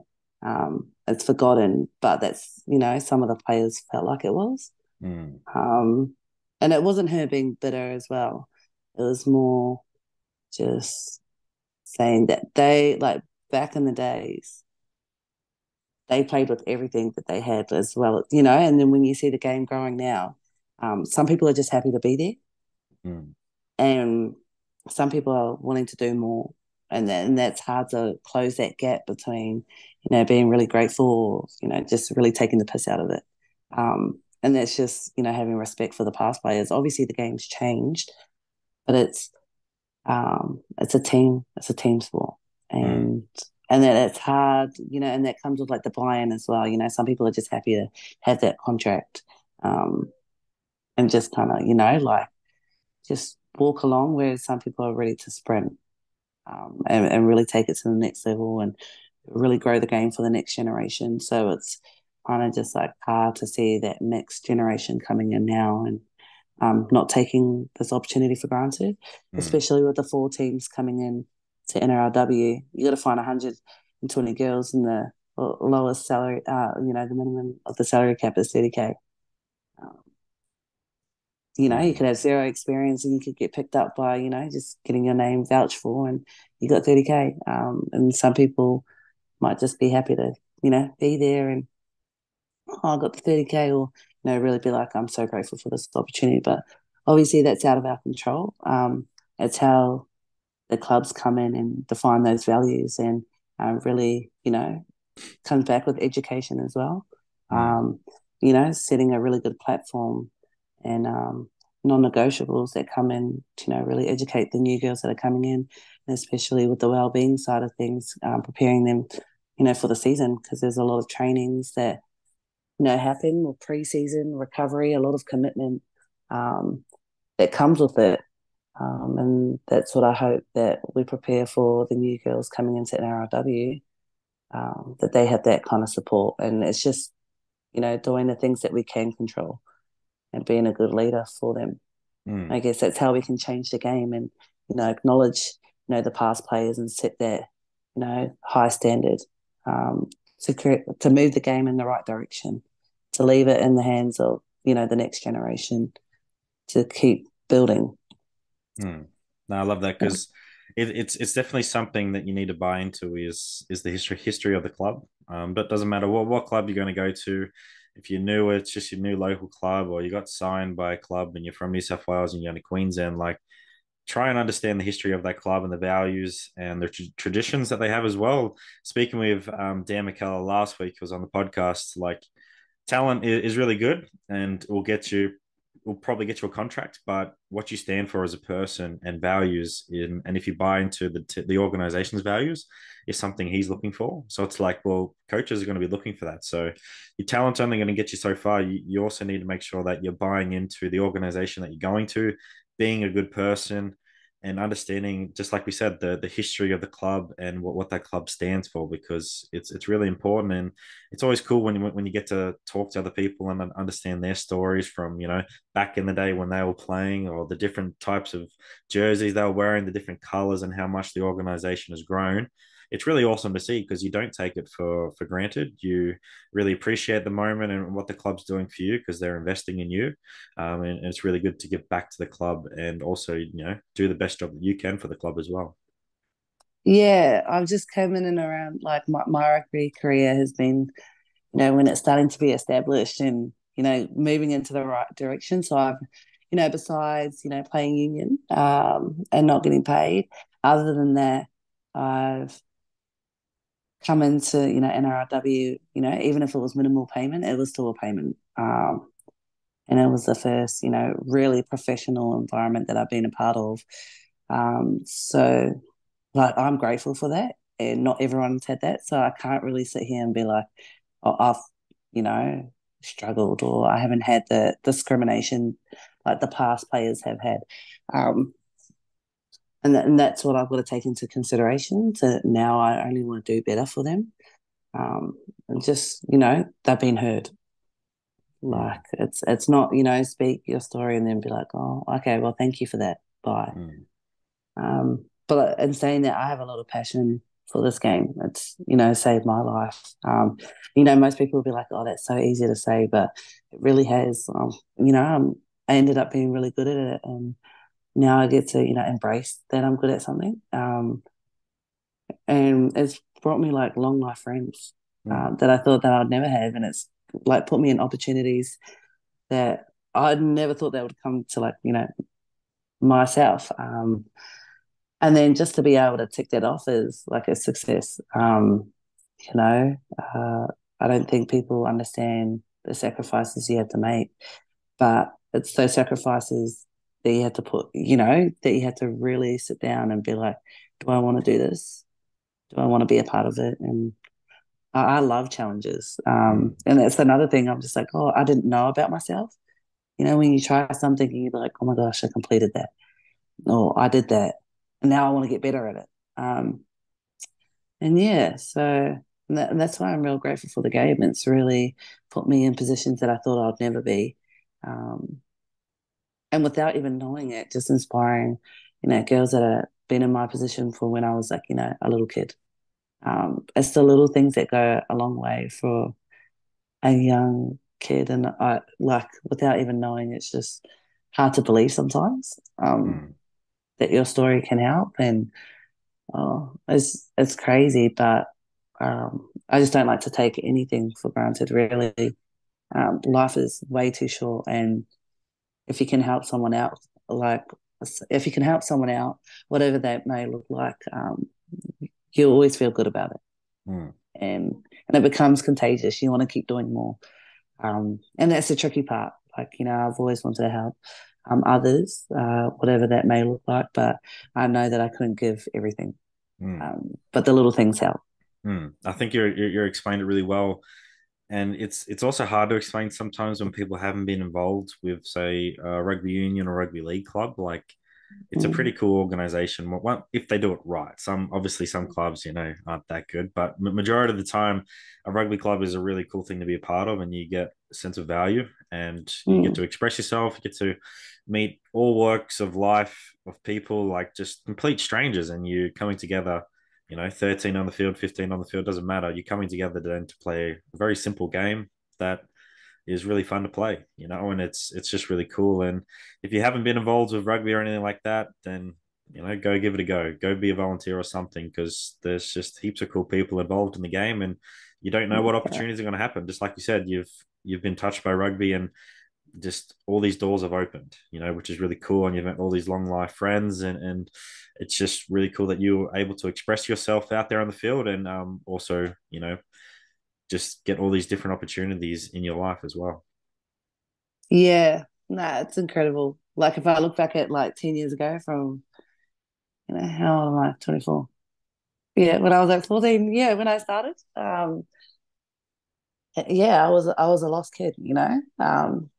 it's forgotten, but that's some of the players felt like it was, Mm. um, and it wasn't her being bitter as well. It was more just saying that they like back in the days they played with everything that they had as well, and then when you see the game growing now, some people are just happy to be there, Mm. and some people are willing to do more, and that's hard to close that gap between being really grateful or just really taking the piss out of it, and that's just having respect for the past players. Obviously the game's changed, but it's a team sport, Mm. and that it's hard, and that comes with like the buy-in as well. Some people are just happy to have that contract, um, and just kind of like just walk along, whereas some people are ready to sprint, and really take it to the next level and really grow the game for the next generation. So it's kind of just like hard to see that next generation coming in now and not taking this opportunity for granted, Mm. especially with the four teams coming in to NRLW. You got to find 120 girls in the lowest salary, the minimum of the salary cap is 30K. Um, you Mm. could have zero experience and you could get picked up by, just getting your name vouched for and you got 30K. And some people might just be happy to, be there and, oh, I got the 30K, or, really be like, I'm so grateful for this opportunity. But obviously that's out of our control. It's how the clubs come in and define those values, and really, comes back with education as well. Mm. Um, setting a really good platform and non-negotiables that come in to, really educate the new girls that are coming in, and especially with the well-being side of things, preparing them, for the season, because there's a lot of trainings that happen with pre-season recovery, a lot of commitment um, that comes with it. And that's what I hope that we prepare for the new girls coming into NRLW, that they have that kind of support. And it's just, doing the things that we can control and being a good leader for them. Mm. I guess that's how we can change the game and, acknowledge, the past players and set that, high standard, um, to move the game in the right direction, to leave it in the hands of, the next generation to keep building. Mm. No, I love that because it's definitely something that you need to buy into is the history of the club. But it doesn't matter what club you're going to go to. If you're new, it's just your new local club, or you got signed by a club and you're from New South Wales and you're going to Queensland. Like try and understand the history of that club and the values and the traditions that they have as well. Speaking with Dan McKellar last week, was on the podcast. Like, talent is really good and will probably get you a contract, but what you stand for as a person and values and if you buy into the organization's values is something he's looking for. So it's like, well, coaches are going to be looking for that. So your talent's only going to get you so far. You also need to make sure that you're buying into the organization that you're going to, being a good person, and understanding, just like we said, the history of the club and what that club stands for, because it's really important. And it's always cool when you get to talk to other people and understand their stories from, back in the day when they were playing, or the different types of jerseys they were wearing, the different colors, and how much the organization has grown. It's really awesome to see, because you don't take it for granted. You really appreciate the moment and what the club's doing for you, because they're investing in you. And it's really good to give back to the club and also, do the best job that you can for the club as well. Yeah, I've just come in and around, like my rugby career has been, when it's starting to be established and, moving into the right direction. So I've, besides, playing union and not getting paid, other than that, I've come into, NRLW, even if it was minimal payment, it was still a payment. And it was the first, really professional environment that I've been a part of. So, like, I'm grateful for that. And not everyone's had that. So I can't really sit here and be like, oh, I've, struggled, or I haven't had the discrimination like the past players have had. Um, and that's what I've got to take into consideration. So now I only want to do better for them. And just, they've been heard. Mm. Like, it's not, speak your story and then be like, oh, okay, well, thank you for that. Bye. Mm. But in saying that, I have a lot of passion for this game. It's, saved my life. Most people will be like, oh, that's so easy to say, but it really has. I ended up being really good at it, and now I get to, embrace that I'm good at something. And it's brought me like long life friends Mm. that I thought that I'd never have, and it's like put me in opportunities that I never thought that would come to, like, myself. And then just to be able to tick that off is like a success. You know, uh, I don't think people understand the sacrifices you have to make, but it's those sacrifices that you have to put, that you have to really sit down and be like, do I want to do this? Do I want to be a part of it? And I love challenges. Mm. And that's another thing. I'm just like, oh, I didn't know about myself. When you try something and you're like, oh my gosh, I completed that. Or I did that. And now I want to get better at it. And yeah, so and that's why I'm real grateful for the game. It's really put me in positions that I thought I'd never be. Um, and without even knowing it, just inspiring, girls that have been in my position for when I was like, a little kid. It's the little things that go a long way for a young kid. And I, like, without even knowing, it's just hard to believe sometimes Mm. that your story can help. And it's crazy, but I just don't like to take anything for granted, really. Life is way too short, and if you can help someone out, like, if you can help someone out, whatever that may look like, you always feel good about it, Mm. and it becomes contagious. You want to keep doing more, and that's the tricky part. Like, I've always wanted to help others, whatever that may look like, but I know that I couldn't give everything. Mm. But the little things help. Mm. I think you're explained it really well. And it's also hard to explain sometimes when people haven't been involved with, say, a rugby union or rugby league club. Like, it's a pretty Mm, cool organization. Well, if they do it right. Some clubs, aren't that good, but majority of the time, a rugby club is a really cool thing to be a part of, and you get a sense of value, and you get to mm, express yourself. You get to meet all walks of life of people, like just complete strangers, and you coming together. 13 on the field, 15 on the field, doesn't matter. You're coming together then to play a very simple game that is really fun to play, and it's just really cool. And if you haven't been involved with rugby or anything like that, then go give it a go. Go be a volunteer or something, because there's just heaps of cool people involved in the game, and you don't know what yeah. opportunities are going to happen. Just like you said, you've been touched by rugby, and just all these doors have opened, which is really cool. And you've met all these long life friends, and it's just really cool that you were able to express yourself out there on the field, and also, just get all these different opportunities in your life as well. Yeah, nah, it's incredible. Like if I look back at like 10 years ago from, how old am I? 24. Yeah, when I was like 14, yeah, when I started. Yeah, I was a lost kid, and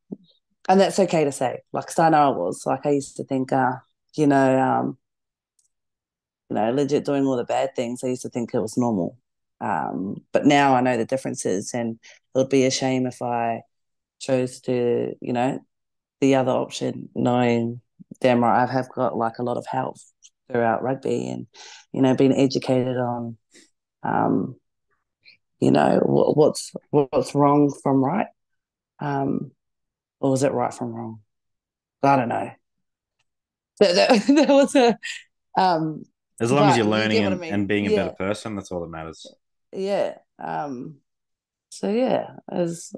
that's okay to say. Like, 'cause I know I was. Like I used to think, you know, um, legit doing all the bad things. I used to think it was normal. But now I know the differences, and it would be a shame if I chose to, the other option, knowing damn right I have got like a lot of health throughout rugby, and being educated on, um, what's wrong from right, or was it right from wrong? I don't know. That was a As long as you're but you learning get what I and mean. being a better Yeah, person, that's all that matters. yeah. So yeah, it's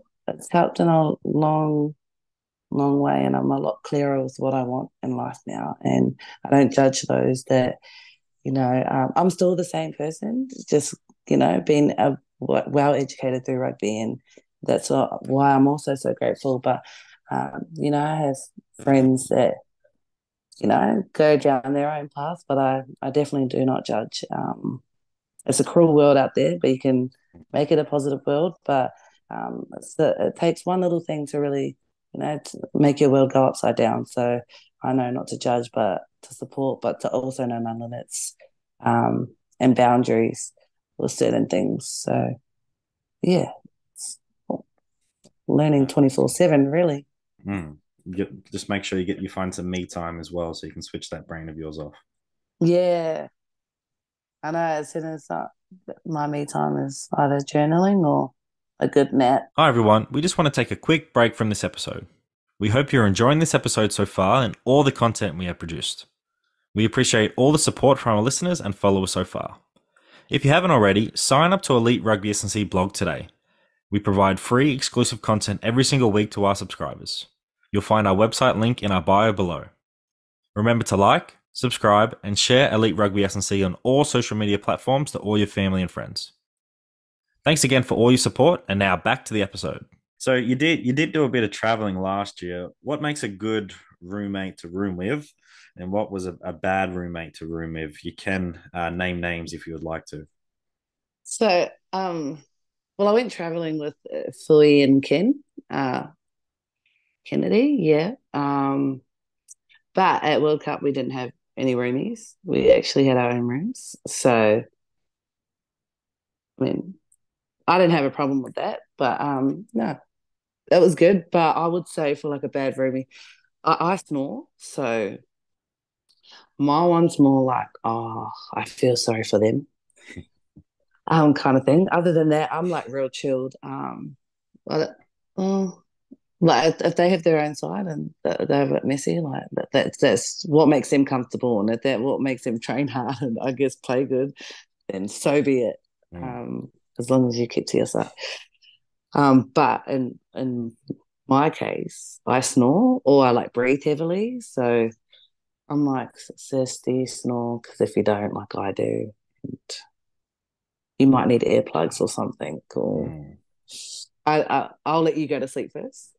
helped in a long, long way, and I'm a lot clearer with what I want in life now, and I don't judge those that I'm still the same person, just being well educated through rugby, and that's why I'm also so grateful. But I have friends that go down their own path, but I definitely do not judge. It's a cruel world out there, but you can make it a positive world. But it takes one little thing to really, to make your world go upside down. So I know not to judge, but to support, but to also know my limits, and boundaries with certain things. So yeah, it's learning 24/7, really. Mm. Just make sure you find some me time as well, so you can switch that brain of yours off. Yeah, I know. As soon as my me time is either journaling or a good nap. Hi, everyone. We just want to take a quick break from this episode. We hope you're enjoying this episode so far and all the content we have produced. We appreciate all the support from our listeners and followers so far. If you haven't already, sign up to Elite Rugby S&C blog today. We provide free exclusive content every single week to our subscribers. You'll find our website link in our bio below. Remember to like, subscribe, and share Elite Rugby S&C on all social media platforms to all your family and friends. Thanks again for all your support, and now back to the episode. So you did do a bit of traveling last year. What makes a good roommate to room with, and what was a bad roommate to room with? You can name names if you would like to. So, well, I went traveling with Philly and Ken, Kennedy, yeah. But at World Cup, we didn't have any roomies. We actually had our own rooms. So, I mean, I didn't have a problem with that. But no, that was good. But I would say for like a bad roomie, I snore. So my one's more like, oh, I feel sorry for them, kind of thing. Other than that, I'm like real chilled. Well, oh, like if they have their own side and they're a bit messy, like that's what makes them comfortable, and if that what makes them train hard and I guess play good, then so be it. Mm. As long as you keep to yourself. But in my case, I snore or I like breathe heavily, so I'm like, sis, do you snore? Because if you don't, like I do, and you might need earplugs or something, or Mm. I'll let you go to sleep first.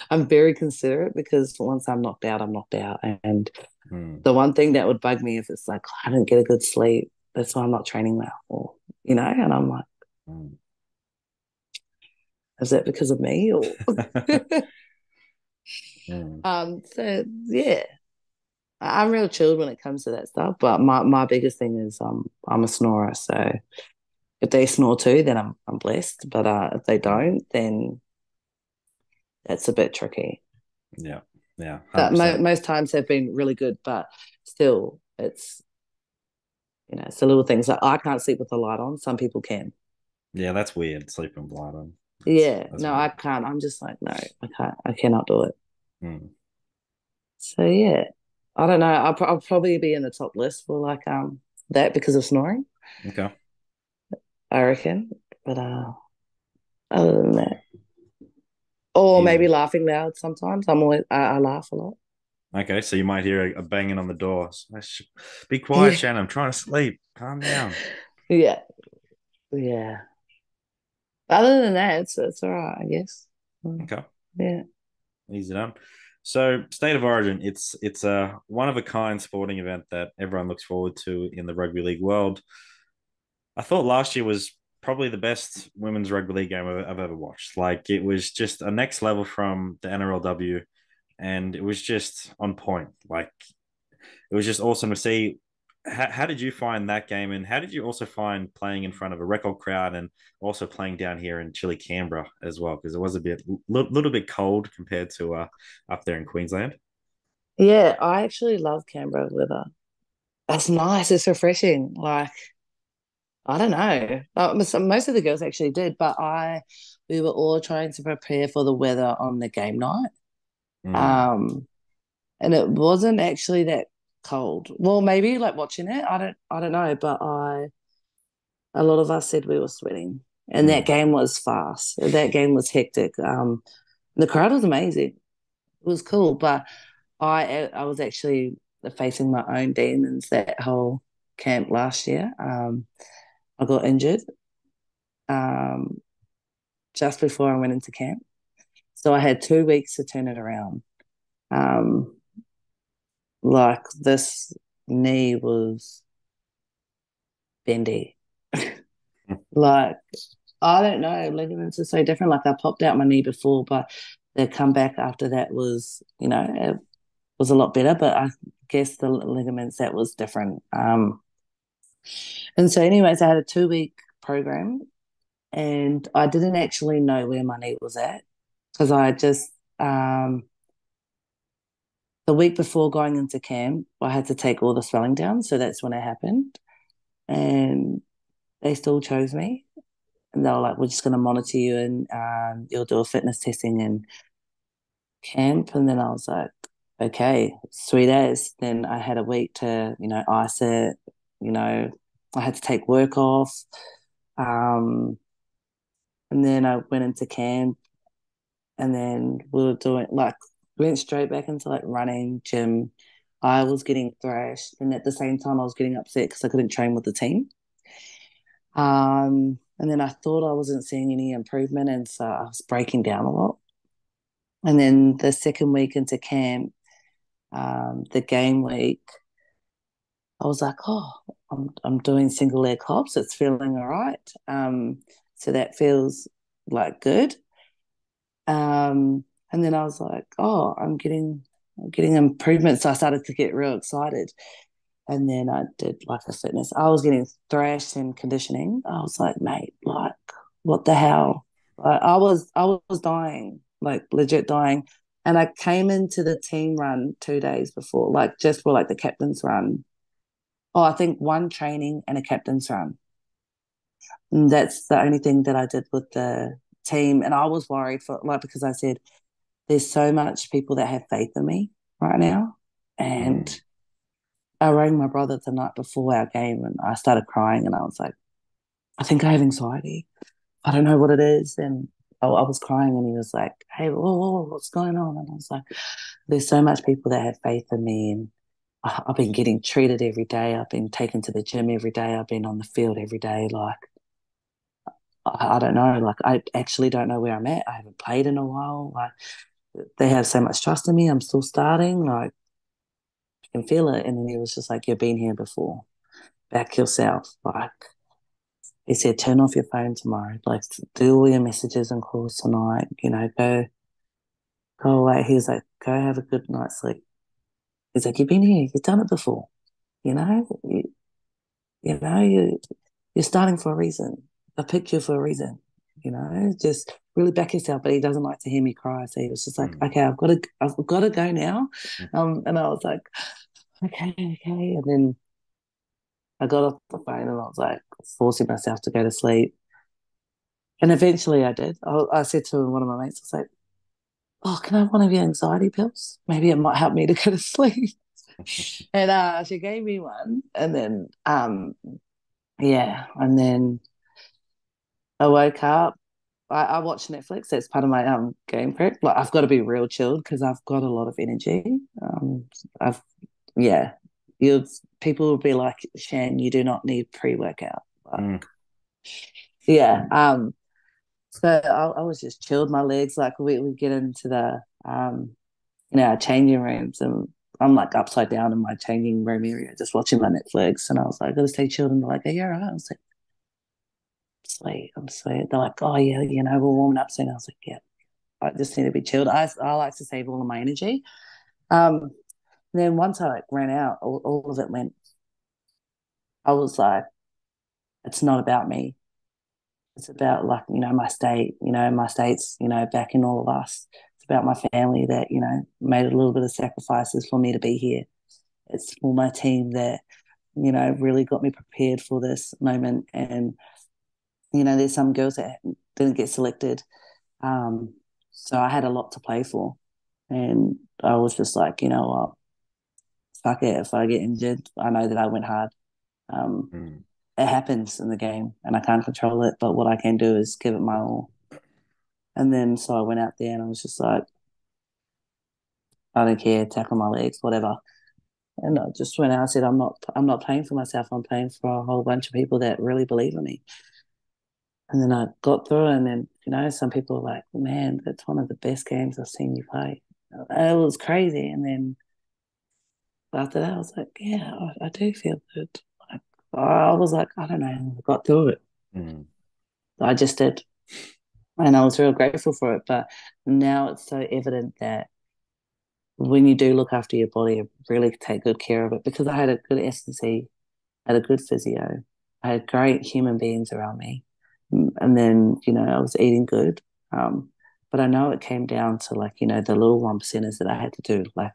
I'm very considerate because once I'm knocked out, I'm knocked out. And Mm. the one thing that would bug me if it's like I don't get a good sleep, that's why I'm not training well, or and I'm like, Mm. is that because of me or? Mm. So yeah, I'm real chilled when it comes to that stuff. But my biggest thing is I'm a snorer, so if they snore too, then I'm blessed. But if they Mm. don't, then that's a bit tricky. Yeah, yeah, But 100%. most times have been really good, but still, it's the little things that I can't sleep with the light on. Some people can. Yeah, that's weird. Sleeping blind on. Yeah, That's no, I weird. can't. I'm just like, no, I can't. I cannot do it. Mm. So yeah, I don't know. I'll probably be in the top list for like that because of snoring. Okay. I reckon. But other than that, Or maybe Easy. laughing loud sometimes. I laugh a lot. Okay, so you might hear a banging on the door. Be quiet, Yeah. Shannon. I'm trying to sleep. Calm down. Yeah. Yeah. Other than that, it's all right, I guess. Okay, Yeah. easy done. So, State of Origin, it's a one of a kind sporting event that everyone looks forward to in the rugby league world. I thought last year was probably the best women's rugby league game I've ever watched. Like it was just a next level from the NRLW, and it was just on point. Like it was just awesome to see. How did you find that game, and how did you also find playing in front of a record crowd, and also playing down here in chilly Canberra as well? Because it was a little bit cold compared to up there in Queensland. Yeah, I actually love Canberra weather. It's nice. It's refreshing. Like, I don't know. Most of the girls actually did, but we were all trying to prepare for the weather on the game night. Mm, Um, and it wasn't actually that cold. Well, maybe like watching it, I don't know, but a lot of us said we were sweating. And that mm, game was fast. That game was hectic. The crowd was amazing. It was cool, but I was actually facing my own demons that whole camp last year. I got injured um, just before I went into camp, so I had 2 weeks to turn it around. Um, like this knee was bendy. Like I don't know, ligaments are so different. Like I popped out my knee before, but the comeback after that was, it was a lot better. But I guess the ligaments that was different. And so, anyways, I had a 2 week program, and I didn't actually know where my knee was at because I just the week before going into camp, I had to take all the swelling down, so that's when it happened, and they still chose me, and they were like, "We're just going to monitor you, and you'll do a fitness testing in camp," and then I was like, "Okay, sweet as." Then I had a week to, ice it, you know, I had to take work off. Um, And then I went into camp, and then we were doing like went straight back into like running, gym. I was getting thrashed, and at the same time I was getting upset because I couldn't train with the team. And then I thought I wasn't seeing any improvement, and so I was breaking down a lot. And then the second week into camp, the game week, I was like, oh, I'm doing single leg hops. It's feeling all right. So that feels like good. And then I was like, oh, I'm getting improvements. So I started to get real excited. And then I did like a fitness. I was getting thrashed in conditioning. I was like, mate, like, what the hell? Like, I was dying, like legit dying. And I came into the team run 2 days before, like just for like the captain's run. Oh, I think one training and a captain's run. And that's the only thing that I did with the team. And I was worried for like because I said there's so much people that have faith in me right now. And mm, I rang my brother the night before our game, and I started crying, and I was like, I think I have anxiety. I don't know what it is. And I was crying, and he was like, hey, whoa, whoa, what's going on? And I was like, there's so much people that have faith in me. And I've been getting treated every day. I've been taken to the gym every day. I've been on the field every day. Like, I don't know. Like, I actually don't know where I'm at. I haven't played in a while. Like, they have so much trust in me. I'm still starting. Like, can feel it. And then he was just like, you've been here before. Back yourself. Like he said, turn off your phone tomorrow. Like do all your messages and calls tonight. Go away. He was like, go have a good night's sleep. He's like, you've been here. You've done it before. You know, you, you're starting for a reason. I picked you for a reason. Just really back yourself. But he doesn't like to hear me cry. So he was just like, mm, okay, I've got to go now. mm. And I was like, okay, okay. And then I got off the phone, and I was like forcing myself to go to sleep. And eventually I did. I said to one of my mates, I was like, oh, can I have one of your anxiety pills? Maybe it might help me to go to sleep. And she gave me one. And then, yeah. And then I woke up, I watch Netflix. That's part of my game prep. Like I've got to be real chilled because I've got a lot of energy. I've yeah, you people will be like, Shan, you do not need pre-workout. But, Mm. yeah. So I was just chilled. My legs, like we get into the our changing rooms, and I'm like upside down in my changing room area, just watching my Netflix. And I was like, I gotta stay chilled. And they're like, are you all right? I was like, sweet, I'm sweet. They're like, oh yeah, we're warming up soon. I was like, yeah, I just need to be chilled. I like to save all of my energy. Um, then once I like ran out, all of it went. I was like, it's not about me. It's about like my state, my state's back in all of us. It's about my family that made a little bit of sacrifices for me to be here. It's for my team that really got me prepared for this moment. And there's some girls that didn't get selected, so I had a lot to play for, and I was just like, you know what, fuck it. If I get injured, I know that I went hard. Um, Mm. it happens in the game, and I can't control it. But what I can do is give it my all. And then so I went out there, and I was just like, I don't care, tackle my legs, whatever. And I just went out and said, I'm not playing for myself. I'm playing for a whole bunch of people that really believe in me. And then I got through, and then some people were like, man, that's one of the best games I've seen you play. And it was crazy. And then after that, I was like, yeah, I do feel good. Like, I was like, I don't know, I got through it. Mm. I just did. And I was real grateful for it. But now it's so evident that when you do look after your body, really take good care of it, because I had a good S&C, I had a good physio, I had great human beings around me. And then, I was eating good. But I know it came down to like, the little 1%ers that I had to do. Like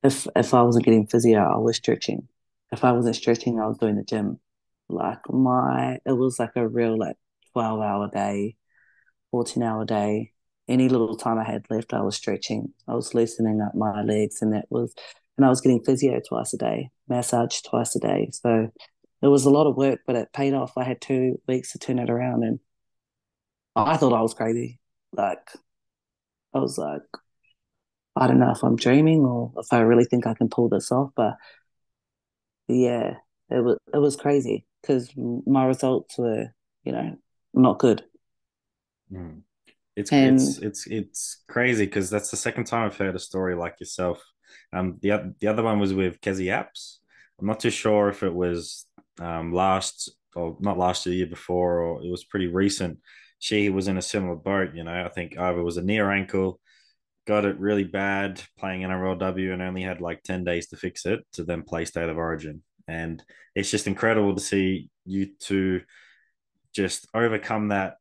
if I wasn't getting physio, I was stretching. If I wasn't stretching, I was doing the gym. It was like a real like 12-hour day, 14-hour day. Any little time I had left, I was stretching. I was loosening up my legs, and I was getting physio twice a day, massage twice a day. So it was a lot of work, but it paid off. I had 2 weeks to turn it around, and I thought I was crazy. Like I was like, I don't know if I'm dreaming or if I really think I can pull this off, but yeah, it was crazy because my results were, not good. Mm. It's And it's it's crazy because that's the second time I've heard a story like yourself. The other one was with Kezi Apps. I'm not too sure if it was last or not last year, the year before, or it was pretty recent. She was in a similar boat. I think either it was a near ankle, got it really bad playing NRLW, and only had like 10 days to fix it to then play State of Origin. And it's just incredible to see you two just overcome that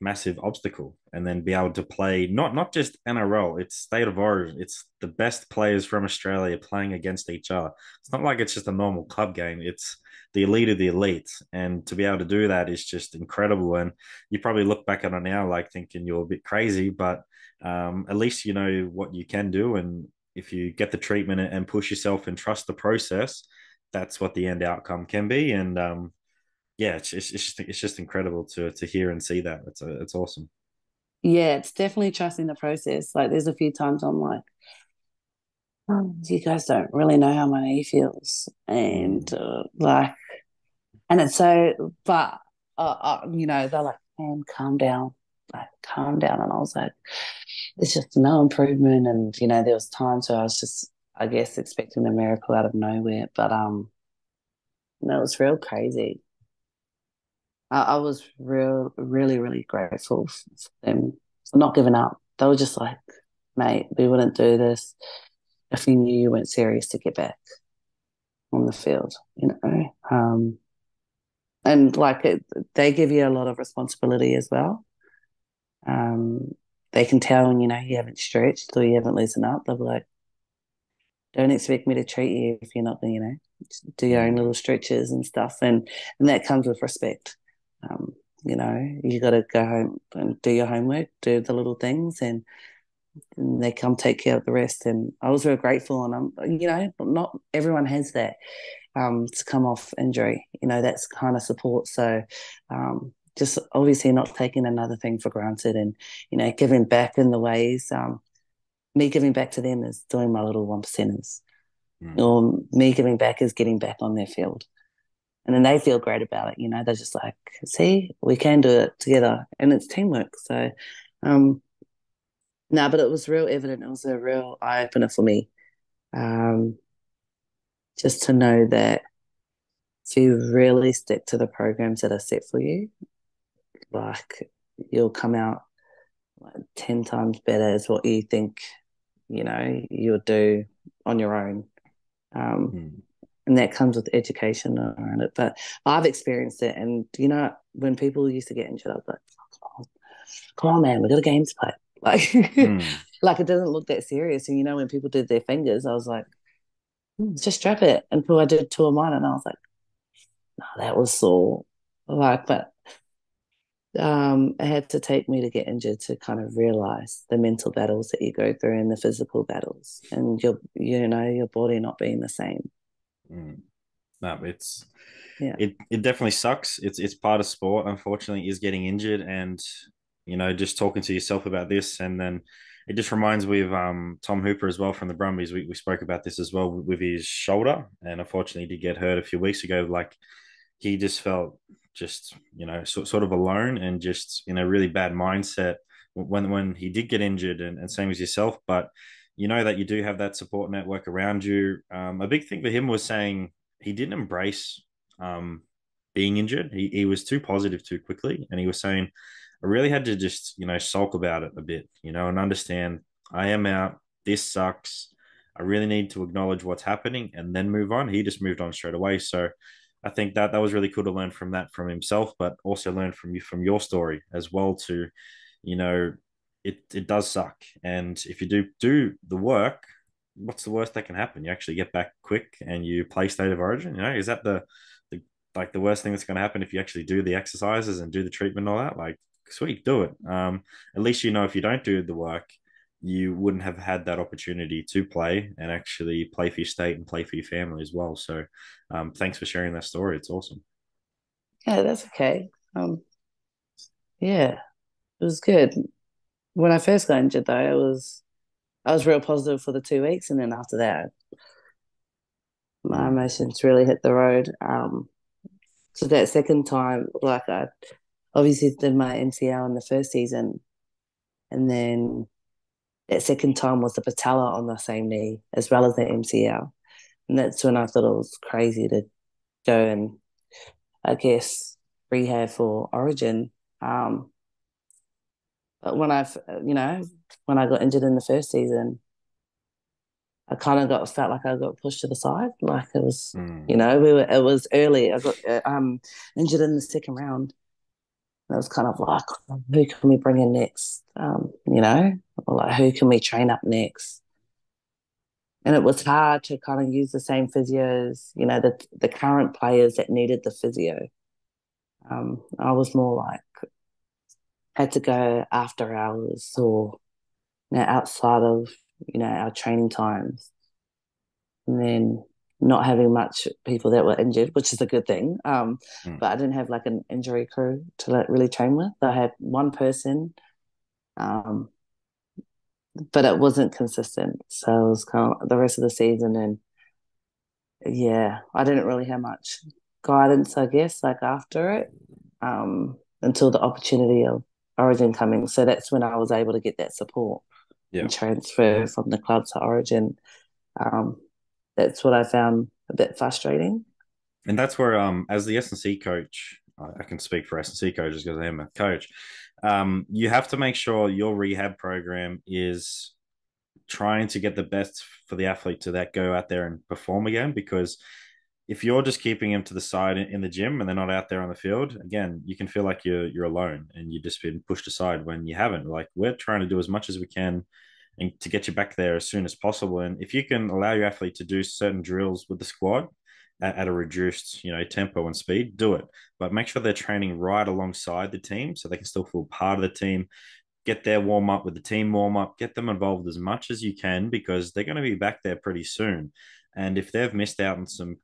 massive obstacle and then be able to play not just NRL, it's State of Origin. It's the best players from Australia playing against each other. It's not like it's just a normal club game. It's the elite of the elite, and to be able to do that is just incredible. And you probably look back on it now like thinking you're a bit crazy, but at least you know what you can do. And if you get the treatment and push yourself and trust the process, that's what the end outcome can be. And yeah, it's just incredible to hear and see that. It's awesome. yeah, it's definitely trusting the process. Like there's a few times I'm like, oh, you guys don't really know how my knee feels. And Mm. and it's so, but, they're like, man, calm down. Like, calm down. And I was like, it's just no improvement. And, there was times where I was just, I guess, expecting a miracle out of nowhere. But no, it was real crazy. I was really, really grateful for them for not giving up. They were just like, mate, we wouldn't do this if we knew you weren't serious to get back on the field. And like they give you a lot of responsibility as well. Um, they can tell when you haven't stretched or you haven't loosened up. They'll be like, don't expect me to treat you if you're not going to, do your own Mm. little stretches and stuff. And that comes with respect. You got to go home and do your homework, do the little things, and they come take care of the rest. And I was real grateful. And not everyone has that to come off injury. That's kind of support. So just obviously not taking another thing for granted, and giving back in the ways. Me giving back to them is doing my little one percenters, Mm. or me giving back is getting back on their field. And then they feel great about it. They're just like, see, we can do it together, and it's teamwork. So, um, no, but it was real evident. It was a real eye opener for me, um, just to know that if you really stick to the programs that are set for you, like you'll come out like 10 times better as what you think, you'll do on your own. Um, Mm. and that comes with education around it. But I've experienced it. And, when people used to get injured, I was like, come on, man, we got a game to play. Like, Mm. like it doesn't look that serious. And, when people did their fingers, I was like, just strap it. Until I did two of mine. And I was like, no, that was sore. Like, but it had to take me to get injured to kind of realize the mental battles that you go through and the physical battles, and your body not being the same. Mm. No, Yeah. it definitely sucks. It's part of sport. Unfortunately, is getting injured, and just talking to yourself about this, and then it just reminds me of Tom Hooper as well from the Brumbies. We spoke about this as well with his shoulder, and unfortunately, he did get hurt a few weeks ago. Like he just felt just sort of alone and just in a really bad mindset when he did get injured, and same as yourself, but. You know that you do have that support network around you. A big thing for him was saying he didn't embrace um, being injured. He was too positive too quickly. And he was saying, I really had to just, sulk about it a bit, and understand I am out. This sucks. I really need to acknowledge what's happening and then move on. He just moved on straight away. So I think that was really cool to learn from that from himself, but also learn from your story as well to, you know, it does suck. And if you do the work, what's the worst that can happen? You actually get back quick and you play state of origin. Is that the like the worst thing that's going to happen if you actually do the exercises and do the treatment and all that? Like, sweet, do it. At least if you don't do the work, you wouldn't have had that opportunity to play and actually play for your state and play for your family as well. So, thanks for sharing that story. It's awesome. Yeah, that's okay. Yeah, it was good. When I first got injured, though, I was real positive for the 2 weeks, and then after that, my Mm. emotions really hit the road. So that second time, like I obviously did my MCL in the first season, and then that second time was the patella on the same knee as well as the MCL, and that's when I thought it was crazy to go and, I guess, rehab for Origin. But when I got injured in the first season, I kind of felt like I got pushed to the side. Like it was, Mm. it was early. I got injured in the second round. And it was kind of like, who can we bring in next? Or like who can we train up next? And it was hard to kind of use the same physios, the current players that needed the physio. I was more like had to go after hours or outside of our training times, and then not having much people that were injured, which is a good thing. Mm. But I didn't have like an injury crew to really train with. I had one person, um, but it wasn't consistent. So it was kind of the rest of the season, and yeah, I didn't really have much guidance, I guess, like after it, until the opportunity of Origin coming. So that's when I was able to get that support Yeah. and transfer from the club to Origin. Um, that's what I found a bit frustrating. And that's where, as the S&C coach, I can speak for S&C coaches because I am a coach. You have to make sure your rehab program is trying to get the best for the athlete to that go out there and perform again. Because if you're just keeping them to the side in the gym and they're not out there on the field, again, you can feel like you're alone and you've just been pushed aside when you haven't. Like we're trying to do as much as we can and to get you back there as soon as possible. And if you can allow your athlete to do certain drills with the squad at a reduced, tempo and speed, do it. But make sure they're training right alongside the team so they can still feel part of the team. Get their warm up with the team warm up. Get them involved as much as you can because they're going to be back there pretty soon. And if they've missed out on some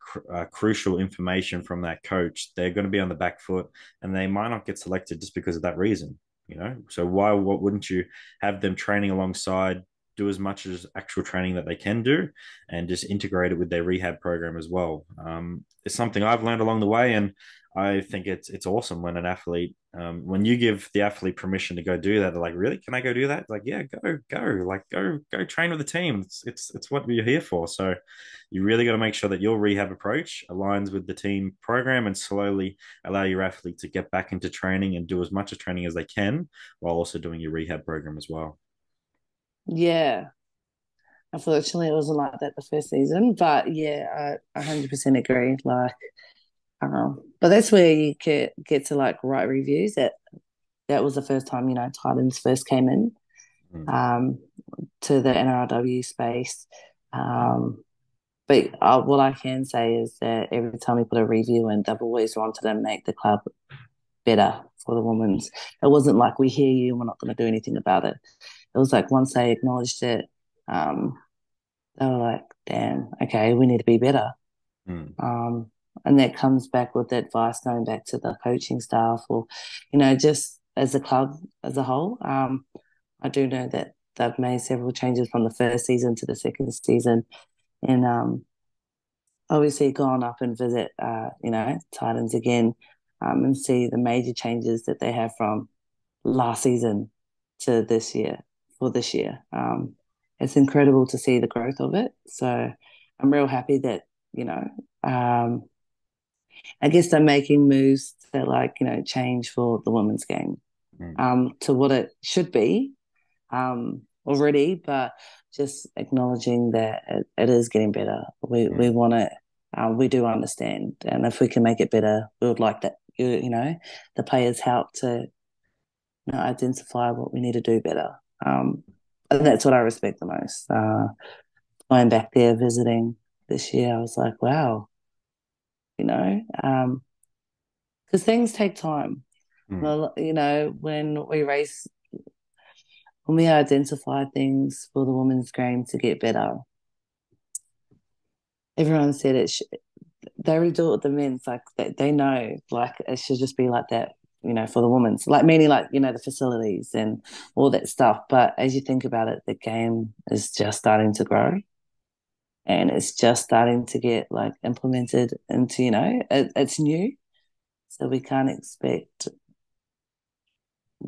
crucial information from that coach, they're going to be on the back foot, and they might not get selected just because of that reason. So what wouldn't you have them training alongside, do as much as actual training that they can do, and just integrate it with their rehab program as well. It's something I've learned along the way, and I think it's awesome when an athlete, when you give the athlete permission to go do that, they're like, really, can I go do that? Like, yeah, go train with the team. It's what you're here for. So you really got to make sure that your rehab approach aligns with the team program, and slowly allow your athlete to get back into training and do as much of training as they can, while also doing your rehab program as well. Yeah. Unfortunately, it wasn't like that the first season, but yeah, I 100% agree. Like, but that's where you get to like write reviews. That was the first time Titans first came in Mm. um, to the NRLW space. But what I can say is that every time we put a review in, they've always wanted to make the club better for the women's. It wasn't like we hear you, we're not going to do anything about it. It was like once they acknowledged it, um, they were like, "Damn, okay, we need to be better." Mm. And that comes back with advice going back to the coaching staff, or just as a club as a whole. I do know that they've made several changes from the first season to the second season, and obviously gone up and visit, Titans again, and see the major changes that they have from last season to this year for this year. It's incredible to see the growth of it. So I'm real happy that, um, I guess they're making moves that change for the women's game Mm. to what it should be already, but just acknowledging that it is getting better. We Mm. want it. We do understand, and if we can make it better, we would like that. The players help to identify what we need to do better. And that's what I respect the most. Going back there visiting this year, I was like, wow, because things take time. Mm. Well, when we identify things for the women's game to get better, everyone said they already do it with the men's. Like they know, like it should just be like that, for the women's. Like meaning, like the facilities and all that stuff. But as you think about it, the game is just starting to grow, and it's just starting to get like implemented into. It's new, so we can't expect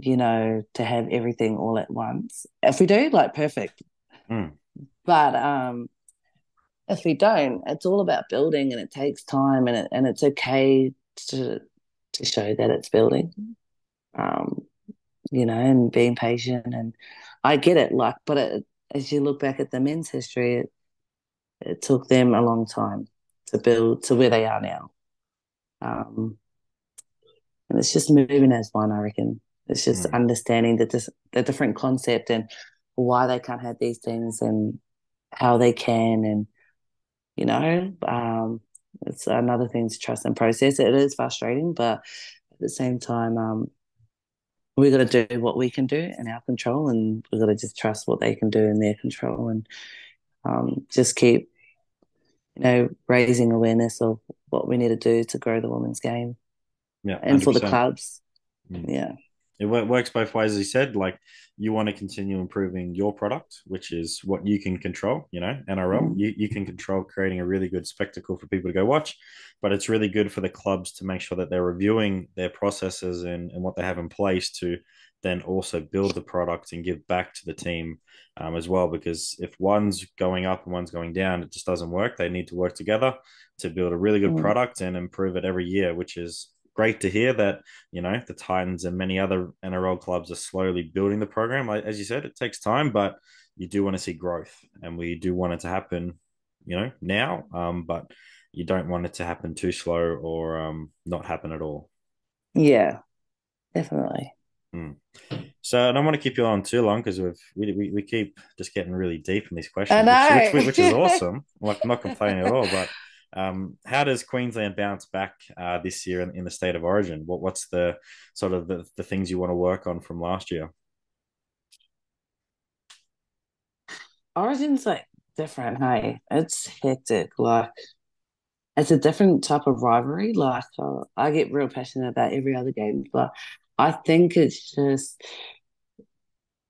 to have everything all at once. If we do, like perfect. Mm. But if we don't, it's all about building, and it takes time, and it's okay to show that it's building. Um, and being patient, and I get it. Like, but as you look back at the men's history, it took them a long time to build to where they are now. Um, and it's just moving as one, I reckon. It's just Mm. understanding the different concept and why they can't have these things and how they can, and it's another thing to trust and process. It is frustrating, but at the same time, we got to do what we can do in our control, and we got to just trust what they can do in their control, and just keep raising awareness of what we need to do to grow the women's game Yeah, and for the 100%. clubs. Mm. Yeah. It works both ways, as you said. Like, you want to continue improving your product, which is what you can control. NRL, Mm. you can control creating a really good spectacle for people to go watch, but it's really good for the clubs to make sure that they're reviewing their processes and what they have in place to then also build the product and give back to the team as well. Because if one's going up and one's going down, it just doesn't work. They need to work together to build a really good Mm. product and improve it every year, which is great to hear that the Titans and many other NRL clubs are slowly building the program. Like, as you said, it takes time, but you do want to see growth, and we do want it to happen, now. But you don't want it to happen too slow or not happen at all. Yeah, definitely. Mm. So I don't want to keep you on too long because we keep just getting really deep in these I questions, which is know. awesome. Like, I'm not complaining at all, but how does Queensland bounce back this year in the state of origin? What's the sort of the things you want to work on from last year? Origin's like different. Hey, it's hectic. Like it's a different type of rivalry. Like I get real passionate about every other game, but I think it's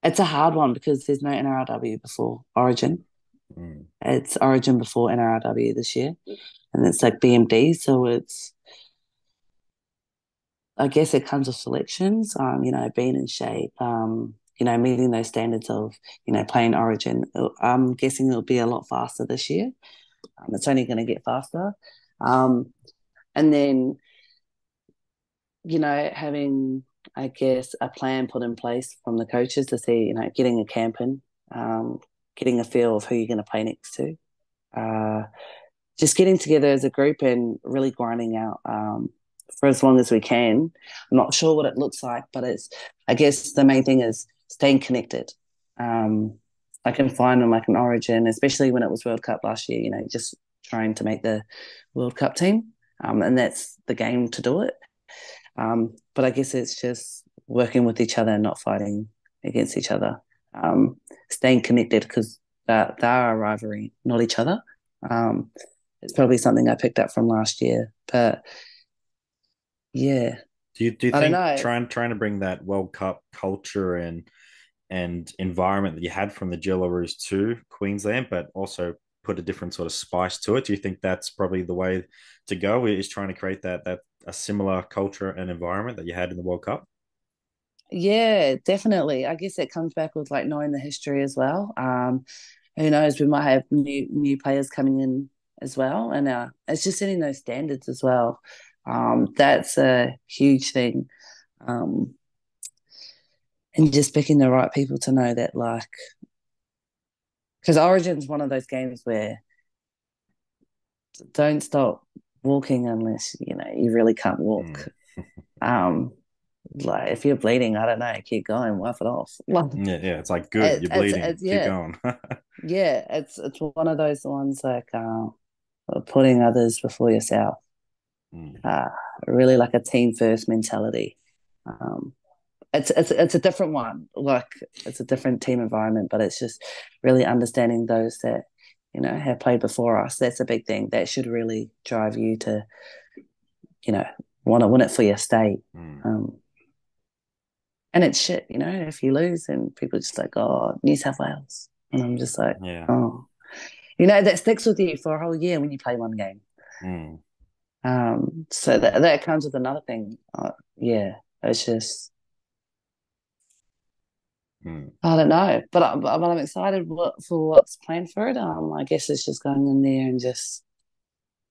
a hard one because there's no NRLW before Origin. Mm. It's Origin before NRLW this year, and it's like BMD. So it's I guess it comes with selections. Being in shape. Meeting those standards of playing Origin. I'm guessing it'll be a lot faster this year. It's only going to get faster. And then having, I guess, a plan put in place from the coaches to see, getting a camp in, getting a feel of who you're going to play next to. Uh, just getting together as a group and really grinding out for as long as we can. I'm not sure what it looks like, but I guess the main thing is staying connected. I can find them like an Origin, especially when it was World Cup last year, just trying to make the World Cup team. And that's the game to do it. But I guess it's just working with each other and not fighting against each other. Staying connected because they're a rivalry, not each other. It's probably something I picked up from last year. But yeah, Do you I don't think know. trying to bring that World Cup culture and environment that you had from the Jillaroos to Queensland, but also put a different sort of spice to it? Do you think that's probably the way to go? Is trying to create that a similar culture and environment that you had in the World Cup? Yeah, definitely. I guess it comes back with like knowing the history as well. Who knows? We might have new players coming in as well, and it's just setting those standards as well. That's a huge thing. Um, and just picking the right people to know that, like, because Origin's one of those games where don't stop walking unless you really can't Mm. walk. Um, like if you're bleeding, I don't know, keep going, wipe it off. Like Yeah, yeah. It's like good. You're bleeding. it's Keep yeah, going. yeah. It's one of those ones like putting others before yourself. Mm. Uh, really like a team first mentality. Um, it's a different one. Like it's a different team environment, but it's just really understanding those that have played before us. That's a big thing. That should really drive you to you know want to win it for your state. Mm. Um, and it's shit, if you lose and people just like, oh, New South Wales, and I'm just like, Yeah. oh, that sticks with you for a whole year when you play one game. Mm. So that comes with another thing. Yeah, it's just Mm. I don't know, but I'm excited for what's planned for it. I guess it's just going in there and just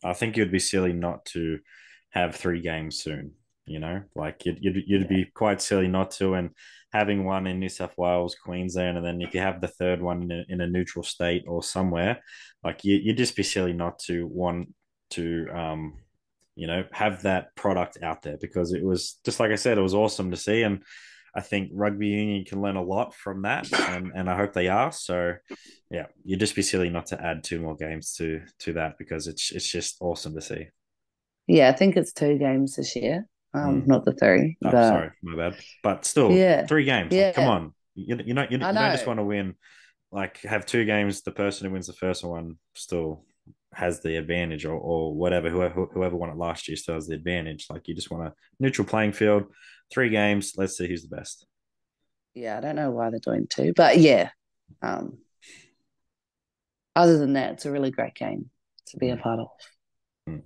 I think you'd be silly not to have three games soon. Like you'd yeah, be quite silly not to. And having one in New South Wales, Queensland, and then if you have the third one in a neutral state or somewhere, like you'd just be silly not to want to, have that product out there because it was just like I said, it was awesome to see. And I think rugby union can learn a lot from that, and I hope they are. So yeah, you'd just be silly not to add two more games to that because it's just awesome to see. yeah. I think it's 2 games this year, Mm. not the three, Oh, but sorry, my bad. But still, yeah, 3 games. Like, come yeah. on, I you don't just know. want to win. Like, have 2 games. The person who wins the first one still has the advantage, or whatever. Whoever won it last year still has the advantage. Like, you just want a neutral playing field. 3 games. Let's see who's the best. Yeah, I don't know why they're doing 2, but yeah. Um, Other than that, it's a really great game to be a Mm. part of. Mm.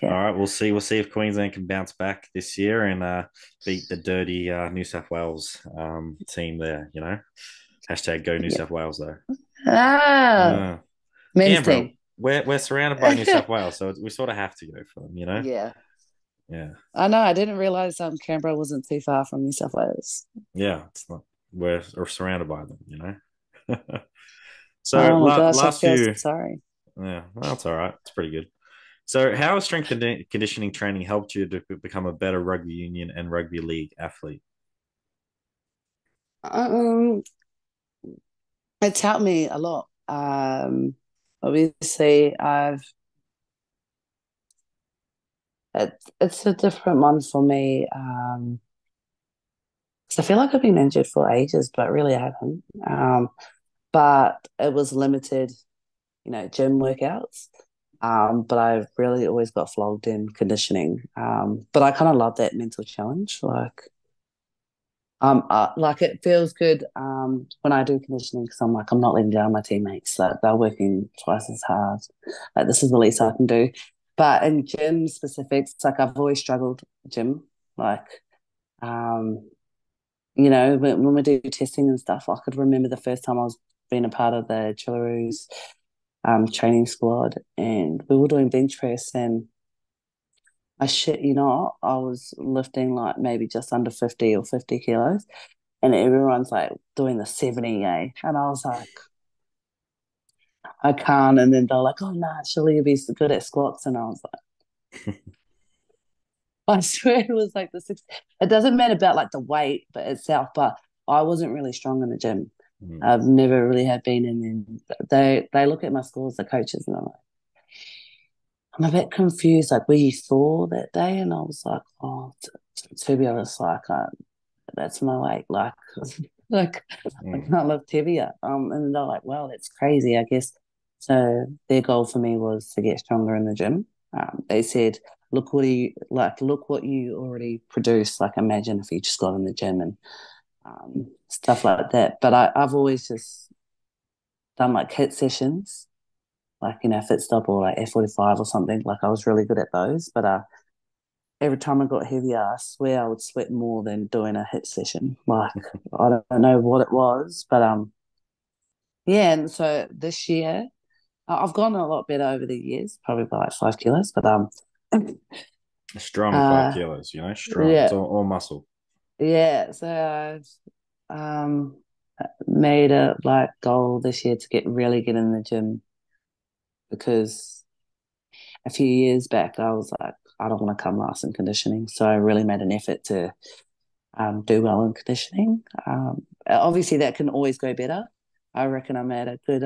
All Yeah. right, we'll see. We'll see if Queensland can bounce back this year and beat the dirty New South Wales team there. Hashtag go New Yeah. South Wales though. Ah, Uh, men's Canberra, team. we're surrounded by New South Wales, so we sort of have to go for them. Yeah. Yeah, I know. I didn't realize Canberra wasn't too far from New South Wales. yeah. It's not we're surrounded by them. So Oh my gosh, I last feel few, sorry. yeah, well, that's all right. It's pretty good. So, how has strength and conditioning training helped you to become a better rugby union and rugby league athlete? Um, it's helped me a lot. Obviously, it's a different one for me. 'Cause I feel like I've been injured for ages, but really I haven't. But it was limited. gym workouts. But I've really always got flogged in conditioning. But I kind of love that mental challenge. Like it feels good when I do conditioning because I'm like, I'm not letting down my teammates. Like they're working twice as hard. Like this is the least I can do. But in gym specifics, like I've always struggled gym. Like, um, when we do testing and stuff, I could remember the first time I was being a part of the Jillaroos training squad, and we were doing bench press, and I shit you not, I was lifting like maybe just under 50 or 50 kilos, and everyone's like doing the 70, eh? And I was like, I can't. And then they're like, oh, nah, surely you'll be so good at squats. And I was like, I swear it was like the six. It doesn't matter about like the weight but itself, but I wasn't really strong in the gym. Mm. I've never really had been in. And they look at my scores, the coaches, and I'm a bit confused. Like, were you sore that day? And I was like, oh, to be honest, like, that's my weight. Like, like I Mm. can't lift heavier. And they're like, well, that's crazy, I guess. So their goal for me was to get stronger in the gym. They said, look what you already produce. Like, imagine if you just got in the gym and stuff like that. But I've always just done like hit sessions, like fit stop or like F45 or something. Like I was really good at those. But every time I got heavier, I swear I would sweat more than doing a hit session. Like I don't know what it was, but yeah. And so this year, I've gone a lot better over the years, probably by like 5 kilos. But A strong five uh, kilos, strong. It's yeah, all muscle. yeah. So I've made a like goal this year to get in the gym because a few years back I was like, I don't want to come last in conditioning, so I really made an effort to do well in conditioning. Obviously, that can always go better. I reckon I'm at a good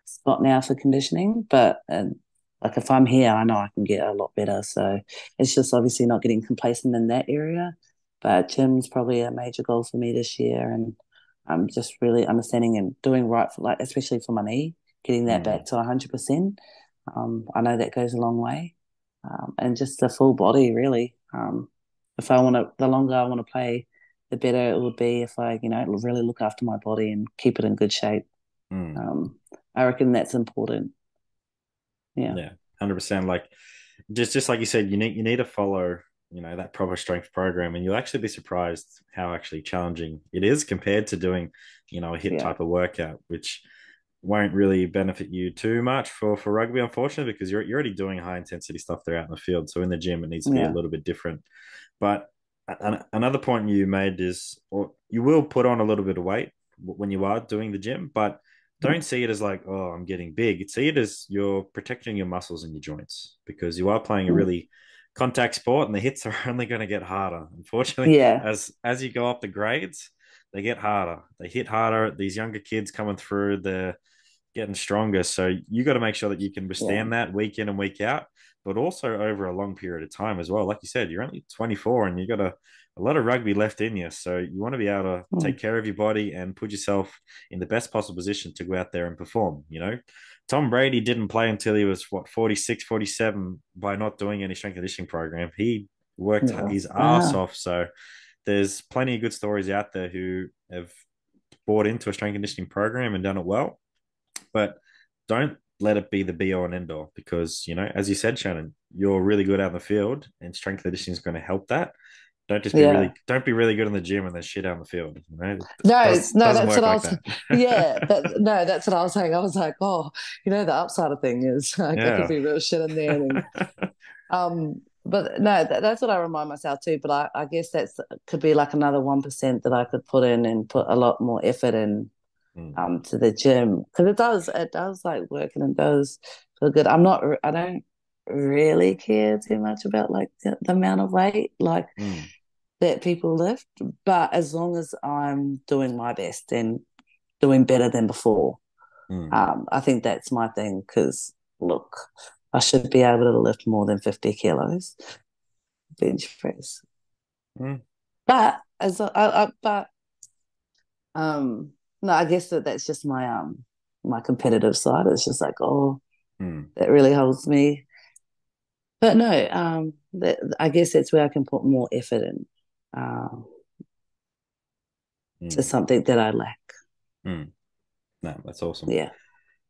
spot now for conditioning, but like if I'm here, I know I can get a lot better. So it's just obviously not getting complacent in that area. But gym's probably a major goal for me this year, and I'm just really understanding and doing right for like, especially for my knee, getting that Mm. back to 100%. I know that goes a long way, and just the full body really. If I want to, the longer I want to play, the better it would be if I, really look after my body and keep it in good shape. Mm. Um, I reckon that's important. Yeah. Yeah, 100%. Like just like you said, you need to follow that proper strength program, and you'll actually be surprised how actually challenging it is compared to doing a hit Yeah. type of workout, which won't really benefit you too much for rugby, unfortunately, because you're already doing high intensity stuff there out in the field. So in the gym, it needs to be a Yeah. little bit different. But another point you made is, or you will put on a little bit of weight when you are doing the gym, but don't see it as like, oh, I'm getting big. See it as you're protecting your muscles and your joints because you are playing a Mm. really contact sport, and the hits are only going to get harder. Unfortunately, Yeah. as you go up the grades, they get harder. They hit harder. These younger kids coming through, they're getting stronger. So you got to make sure that you can Yeah. withstand that week in and week out, but also over a long period of time as well. Like you said, you're only 24 and you got a lot of rugby left in you. So you want to be able to Mm. take care of your body and put yourself in the best possible position to go out there and perform. Tom Brady didn't play until he was 46, 47 by not doing any strength conditioning program. He worked Yeah. his ass Wow. off. So there's plenty of good stories out there who have bought into a strength conditioning program and done it well, but don't let it be the be all and end all because, as you said, Shannon, you're really good out in the field and strength conditioning is going to help that. Yeah. Don't be really good in the gym and then shit out in the field. It No, no, doesn't that's work what I like was. that. Yeah, no, that's what I was saying. I was like, oh, the upside of thing is like I could Yeah. be real shit in there, and but no, that's what I remind myself too. But I guess that's could be like another 1% that I could put in and put a lot more effort in Mm. to the gym because it does like work and it does feel good. I don't really care too much about like the amount of weight like Mm. that people lift, but as long as I'm doing my best and doing better than before, Mm. I think that's my thing. Because look, I should be able to lift more than 50 kilos bench press, Mm. but but um, no, I guess that's just my my competitive side. It's just like, oh, Mm, that really holds me. But no, I guess that's where I can put more effort in to mm, something that I lack. mm. No, that's awesome. Yeah.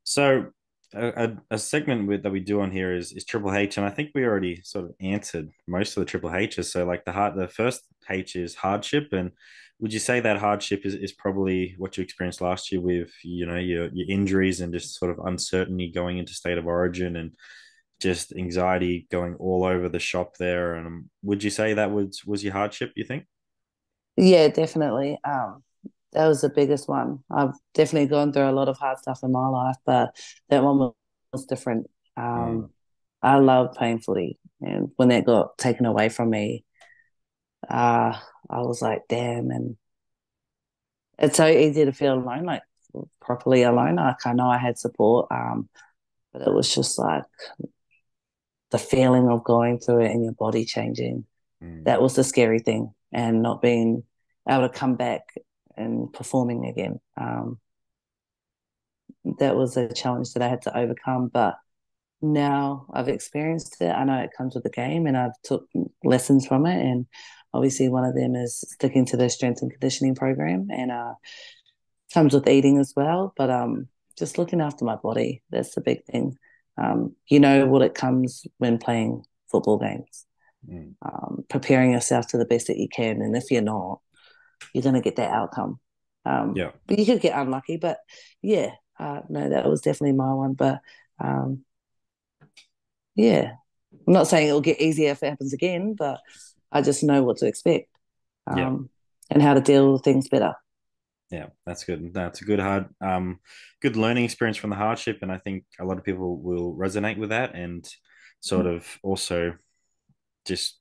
So a segment that we do on here is Triple H, and I think we already sort of answered most of the Triple H's. So like the first H is hardship, and would you say that hardship is probably what you experienced last year with your injuries and just sort of uncertainty going into state of origin and just anxiety going all over the shop there? And would you say that was your hardship, you think? Yeah, definitely. That was the biggest one. I've definitely gone through a lot of hard stuff in my life, but that one was different. Mm, I love playing footy, and when that got taken away from me, uh, I was like, damn. And it's so easy to feel alone, like properly alone. Like I know I had support, but it was just like the feeling of going through it and your body changing. mm, That was the scary thing, and not being able to come back and performing again. That was a challenge that I had to overcome. But now I've experienced it. I know it comes with the game, and I've took lessons from it. And obviously, one of them is sticking to the strength and conditioning program, and comes with eating as well. But just looking after my body, that's the big thing. You know what it comes when playing football games. mm. Preparing yourself to the best that you can, and if you're not, you're going to get that outcome. Yeah, But you could get unlucky. But yeah, no, that was definitely my one. But um, yeah, I'm not saying it'll get easier if it happens again, but I just know what to expect yeah. and how to deal with things better. Yeah, that's good. That's a good learning experience from the hardship, and I think a lot of people will resonate with that, and sort of also just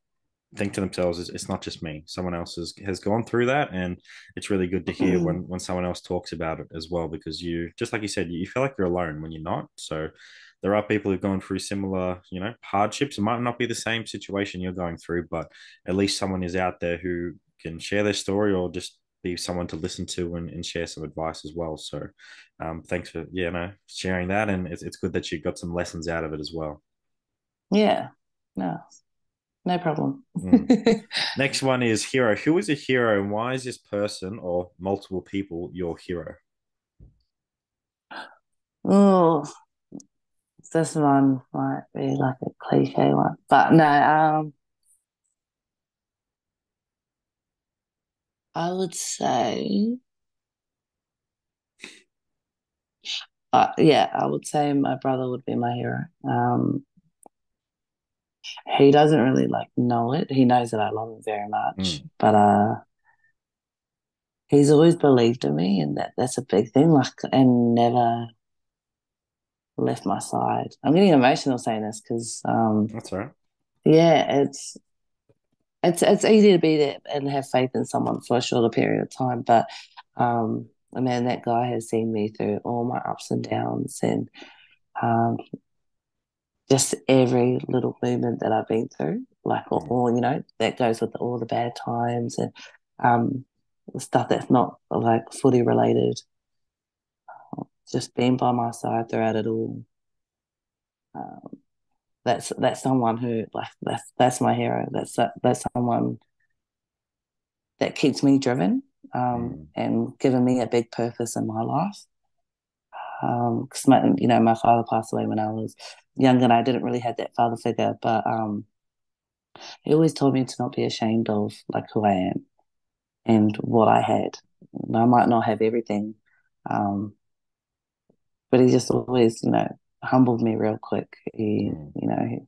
think to themselves, it's not just me. Someone else has gone through that, and it's really good to hear Mm. when someone else talks about it as well, because you just like you said, you feel like you're alone when you're not. So there are people who've gone through similar, hardships. It might not be the same situation you're going through, but at least someone is out there who can share their story or just be someone to listen to and share some advice as well. So thanks for sharing that, and it's good that you got some lessons out of it as well. Yeah, no, no problem. Mm. Next one is hero. Who is a hero and why is this person or multiple people your hero? Oh, this one might be like a cliche one, but no, I would say, yeah, I would say my brother would be my hero. He doesn't really like know it. He knows that I love him very much, Mm, but he's always believed in me, and that's a big thing. Like, and never left my side. I'm getting emotional saying this because, that's all right. yeah, it's easy to be there and have faith in someone for a shorter period of time, but man, that guy has seen me through all my ups and downs, and um, just every little movement that I've been through, like Mm, all that goes with all the bad times and um, stuff that's not like footy related. Just being by my side throughout it all. Um, that's someone who like that's my hero. That's someone that keeps me driven mm, and given me a big purpose in my life. Because my father passed away when I was young, and I didn't really have that father figure. But he always told me to not be ashamed of like who I am and what I had. And I might not have everything, um, but he just always, humbled me real quick. mm,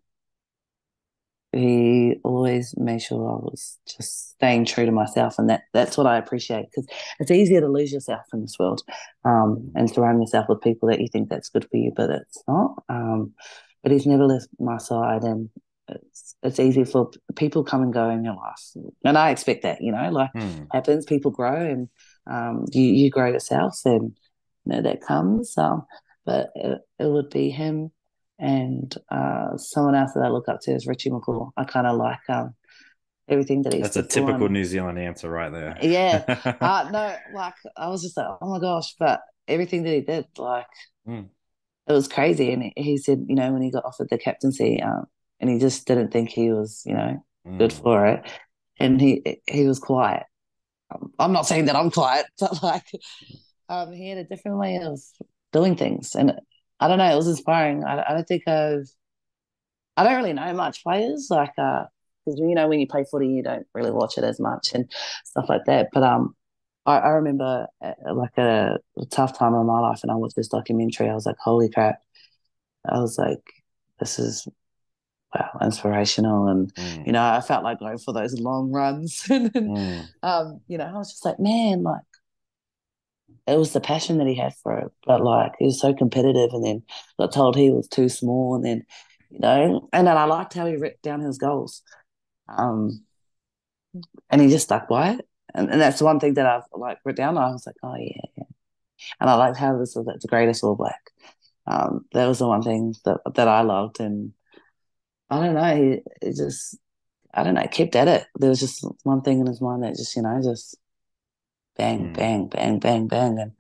He always made sure I was just staying true to myself, and that's what I appreciate because it's easier to lose yourself in this world, mm, and surround yourself with people that you think that's good for you, but it's not. But he's never left my side, and it's easy for people come and go in your life, and I expect that, like mm. happens. People grow, and you grow yourself, and that comes. But it would be him and someone else that I look up to is Richie McCaw. I kind of like everything that he That's a stood for. typical And New Zealand answer right there. yeah, no, like I was just like, oh my gosh. But everything that he did, like Mm, it was crazy. And he said, when he got offered the captaincy, and he just didn't think he was, good mm, for it, and he was quiet. I'm not saying that I'm quiet, but like he had a different way of doing things, and I don't know, it was inspiring. I don't think I don't really know much players like because when you play footy you don't really watch it as much and stuff like that. But I remember like a tough time in my life, and I watched this documentary. I was like, holy crap! I was like, this is wow, inspirational, and mm, I felt like going for those long runs, and then, mm, I was just like, man, like it was the passion that he had for it, but like he was so competitive, and then got told he was too small, and then and then I liked how he wrote down his goals, um, and he just stuck by it, and that's one thing that I've like wrote down. I was like, oh yeah, yeah. And I liked how this was like, the greatest All Black. That was the one thing that I loved, and I don't know, he just I don't know, kept at it. There was just one thing in his mind that just just bang, mm. bang, bang, bang, bang, and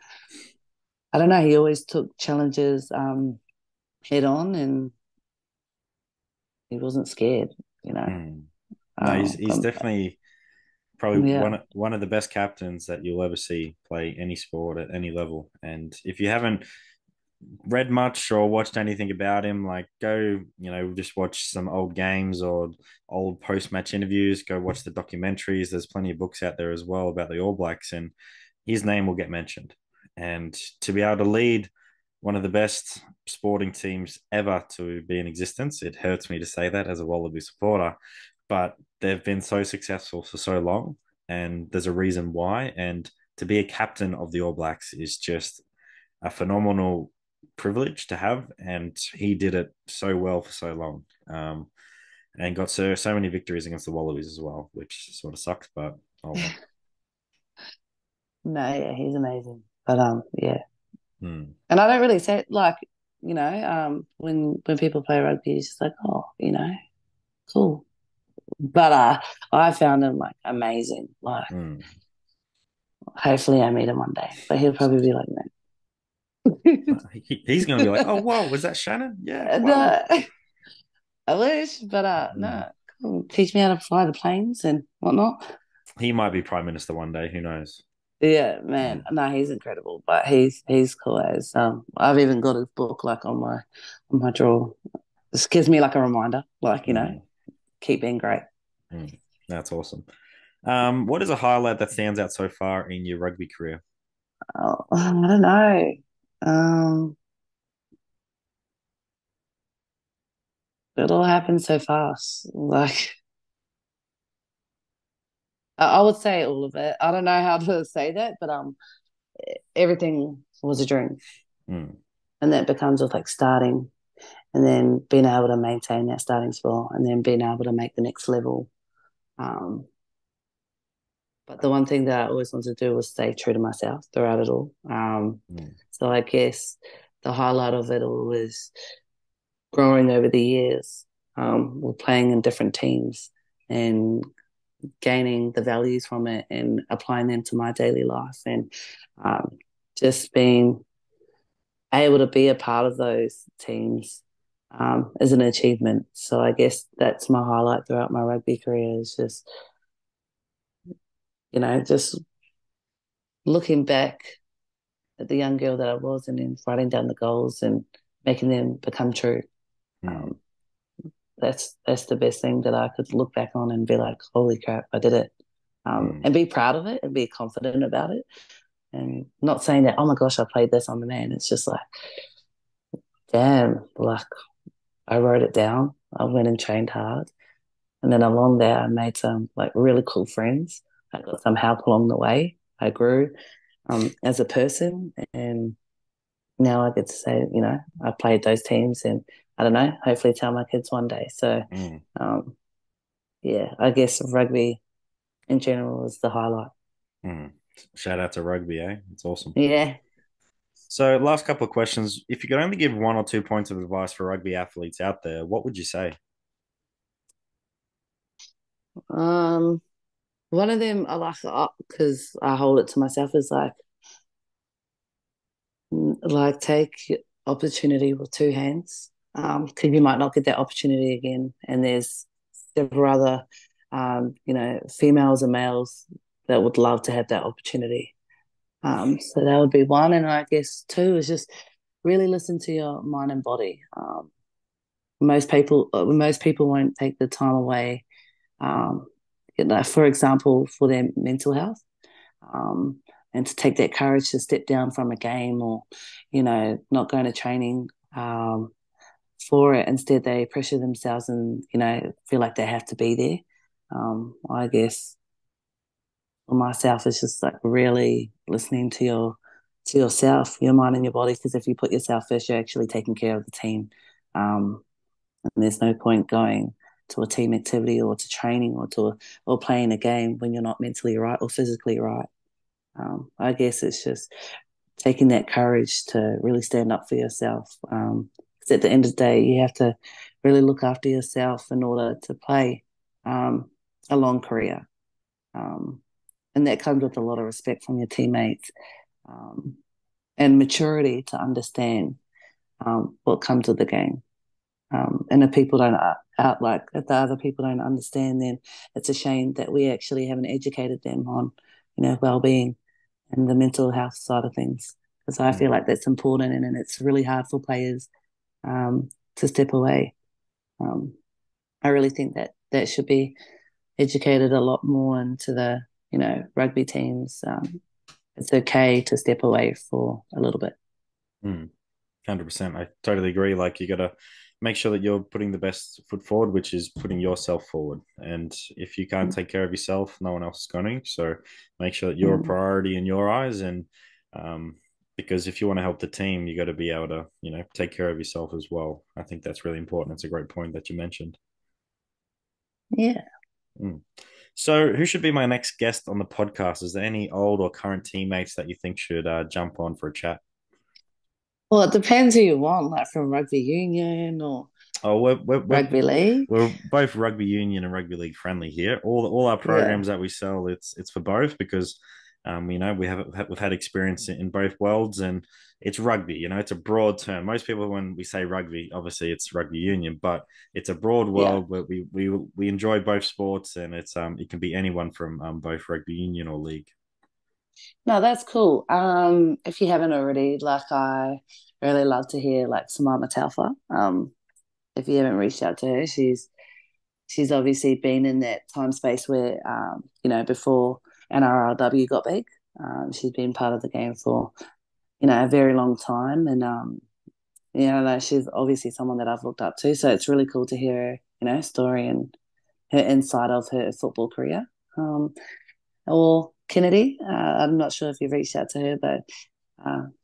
I don't know. He always took challenges head on, and he wasn't scared. You know. Mm. No, he's But, definitely probably yeah, one of the best captains that you'll ever see play any sport at any level. And if you haven't read much or watched anything about him, like go, just watch some old games or old post match interviews, go watch the documentaries. There's plenty of books out there as well about the All Blacks, and his name will get mentioned. And to be able to lead one of the best sporting teams ever to be in existence, it hurts me to say that as a Wallaby supporter, but they've been so successful for so long, and there's a reason why. And to be a captain of the All Blacks is just a phenomenal privilege to have, and he did it so well for so long, and got so many victories against the Wallabies as well, which sort of sucks, but oh well. no, yeah, he's amazing. But yeah, Hmm. and I don't really say it like when people play rugby, it's just like, oh, cool. But I found him like amazing. Like, Hmm. hopefully, I meet him one day, but he'll probably be like, no. He's going to be like, oh, whoa, was that Shannon? Yeah, And, wow. I wish, but Hmm. no, cool. Teach me how to fly the planes and whatnot. He might be prime minister one day. Who knows? Yeah, Hmm. man. No, he's incredible, but he's cool as I've even got his book like on my drawer. This gives me like a reminder, like, Hmm. keep being great. Hmm. That's awesome. What is a highlight that stands out so far in your rugby career? Oh, I don't know. Um, it all happened so fast. Like I would say all of it. I don't know how to say that, but everything was a dream, Hmm. and that becomes with like starting, and then being able to maintain that starting spot, and then being able to make the next level. Um, But the one thing that I always wanted to do was stay true to myself throughout it all. Hmm. So I guess the highlight of it all was growing over the years, or playing in different teams and gaining the values from it and applying them to my daily life, and just being able to be a part of those teams is an achievement. So I guess that's my highlight throughout my rugby career is just, just looking back at the young girl that I was, and then writing down the goals and making them become true. Hmm. Um, that's the best thing that I could look back on and be like, holy crap, I did it. Hmm. And be proud of it and be confident about it. And not saying that, oh my gosh, I played this, I'm the man. It's just like, damn, like I wrote it down. I went and trained hard. And then along there, I made some like really cool friends. I got some help along the way. I grew as a person, and now I get to say, I played those teams, and I don't know, hopefully tell my kids one day. So, Hmm. um, yeah, I guess rugby in general is the highlight. Hmm. Shout out to rugby, eh? It's awesome. Yeah. So, last couple of questions. If you could only give 1 or 2 points of advice for rugby athletes out there, what would you say? Um, One of them I like because I hold it to myself is like like take opportunity with two hands, because you might not get that opportunity again. And there's several other, females and males that would love to have that opportunity. So that would be one. And I guess two is just really listen to your mind and body. Most people won't take the time away, um, for example, for their mental health, um, and to take that courage to step down from a game or, not going to training, for it. Instead, they pressure themselves and, feel like they have to be there. I guess for myself, it's just like really listening to yourself, your mind and your body. Because if you put yourself first, you're actually taking care of the team. Um, and there's no point going to a team activity or to training or playing a game when you're not mentally right or physically right. I guess it's just taking that courage to really stand up for yourself. Because at the end of the day, you have to really look after yourself in order to play, a long career. Um, and that comes with a lot of respect from your teammates, um, and maturity to understand, what comes with the game. And if people don't if the other people don't understand, then it's a shame that we actually haven't educated them on, well-being and the mental health side of things. Because I feel Mm. like that's important, and it's really hard for players, to step away. Um, I really think that that should be educated a lot more into the, rugby teams. It's okay to step away for a little bit. 100%. I totally agree. Like you got to make sure that you're putting the best foot forward, which is putting yourself forward. And if you can't take care of yourself, no one else is going to. So make sure that you're a Mm. priority in your eyes. And um, because if you want to help the team, you got to be able to, take care of yourself as well. I think that's really important. It's a great point that you mentioned. Yeah. Mm. So, who should be my next guest on the podcast? Is there any old or current teammates that you think should jump on for a chat? Well, it depends who you want, like from rugby union or Oh, rugby league. we're both rugby union and rugby league friendly here. All our Yeah. programs that we sell, it's for both because, we've had experience in both worlds, and it's rugby. It's a broad term. Most people, when we say rugby, obviously it's rugby union, but it's a broad Yeah. world where we enjoy both sports, and it can be anyone from both rugby union or league. No, that's cool. If you haven't already, like I really love to hear like Samantha Taufa. If you haven't reached out to her, she's obviously been in that time space where, before NRLW got big. She's been part of the game for, a very long time. And like she's obviously someone that I've looked up to. So it's really cool to hear her, story and her insight of her football career. Or Kennedy. I'm not sure if you've reached out to her, but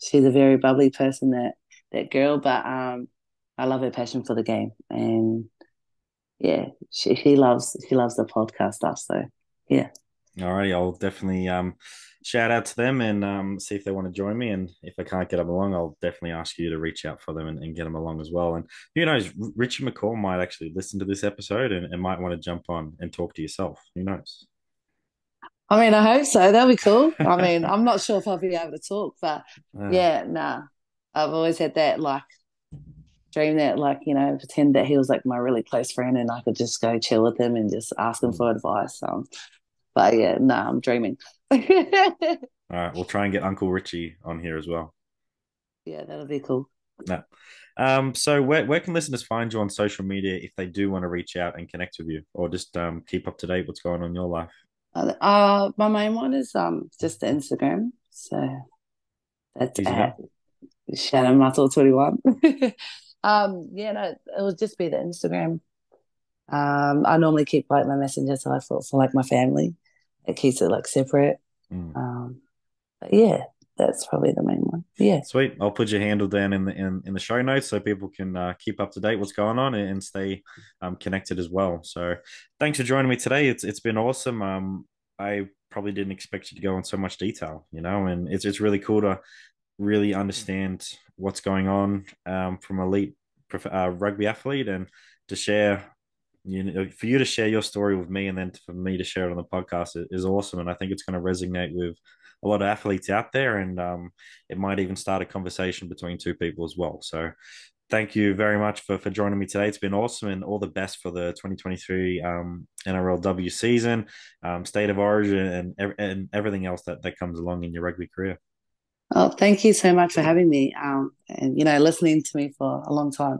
she's a very bubbly person, that girl. But I love her passion for the game, and yeah, she loves the podcast stuff. So yeah, Alrighty, I'll definitely shout out to them and see if they want to join me. And if I can't get them along, I'll definitely ask you to reach out for them and get them along as well. And who knows, Richie McCall might actually listen to this episode and might want to jump on and talk to yourself. Who knows? I mean, I hope so. That'll be cool. I mean, I'm not sure if I'll be able to talk, but Ah, yeah, nah. I've always had that like dream that like pretend that he was like my really close friend and I could just go chill with him and just ask him mm. for advice. But yeah, nah, I'm dreaming. Yeah, All right, we'll try and get Uncle Richie on here as well. that'll be cool. No. So where can listeners find you on social media if they do want to reach out and connect with you, or just keep up to date what's going on in your life? My main one is just the Instagram. So that's Easy enough. at Shannon Mato 21. Yeah, no, it would just be the Instagram. I normally keep like my messenger to like for like my family. It keeps it like separate. Mm. Um, but yeah, that's probably the main one. Yeah. Sweet. I'll put your handle down in the show notes so people can keep up to date what's going on and stay connected as well. So thanks for joining me today. It's been awesome. I probably didn't expect you to go in so much detail, and it's really cool to really understand what's going on from elite rugby athlete and to share. For you to share your story with me and then for me to share it on the podcast is awesome, and I think it's going to resonate with a lot of athletes out there, and it might even start a conversation between two people as well. So thank you very much for joining me today. It's been awesome, and all the best for the 2023 NRLW season, State of Origin, and everything else that comes along in your rugby career. Oh, thank you so much for having me, and listening to me for a long time.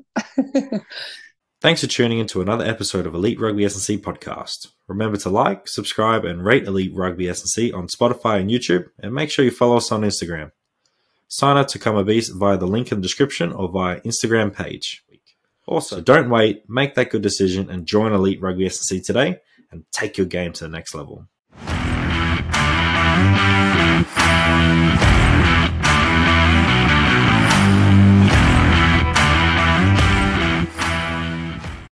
Thanks for tuning into another episode of Elite Rugby S&C podcast. Remember to like, subscribe, and rate Elite Rugby S&C on Spotify and YouTube, and make sure you follow us on Instagram. Sign up to Come a Beast via the link in the description or via Instagram page. Also, don't wait, make that good decision and join Elite Rugby S&C today and take your game to the next level.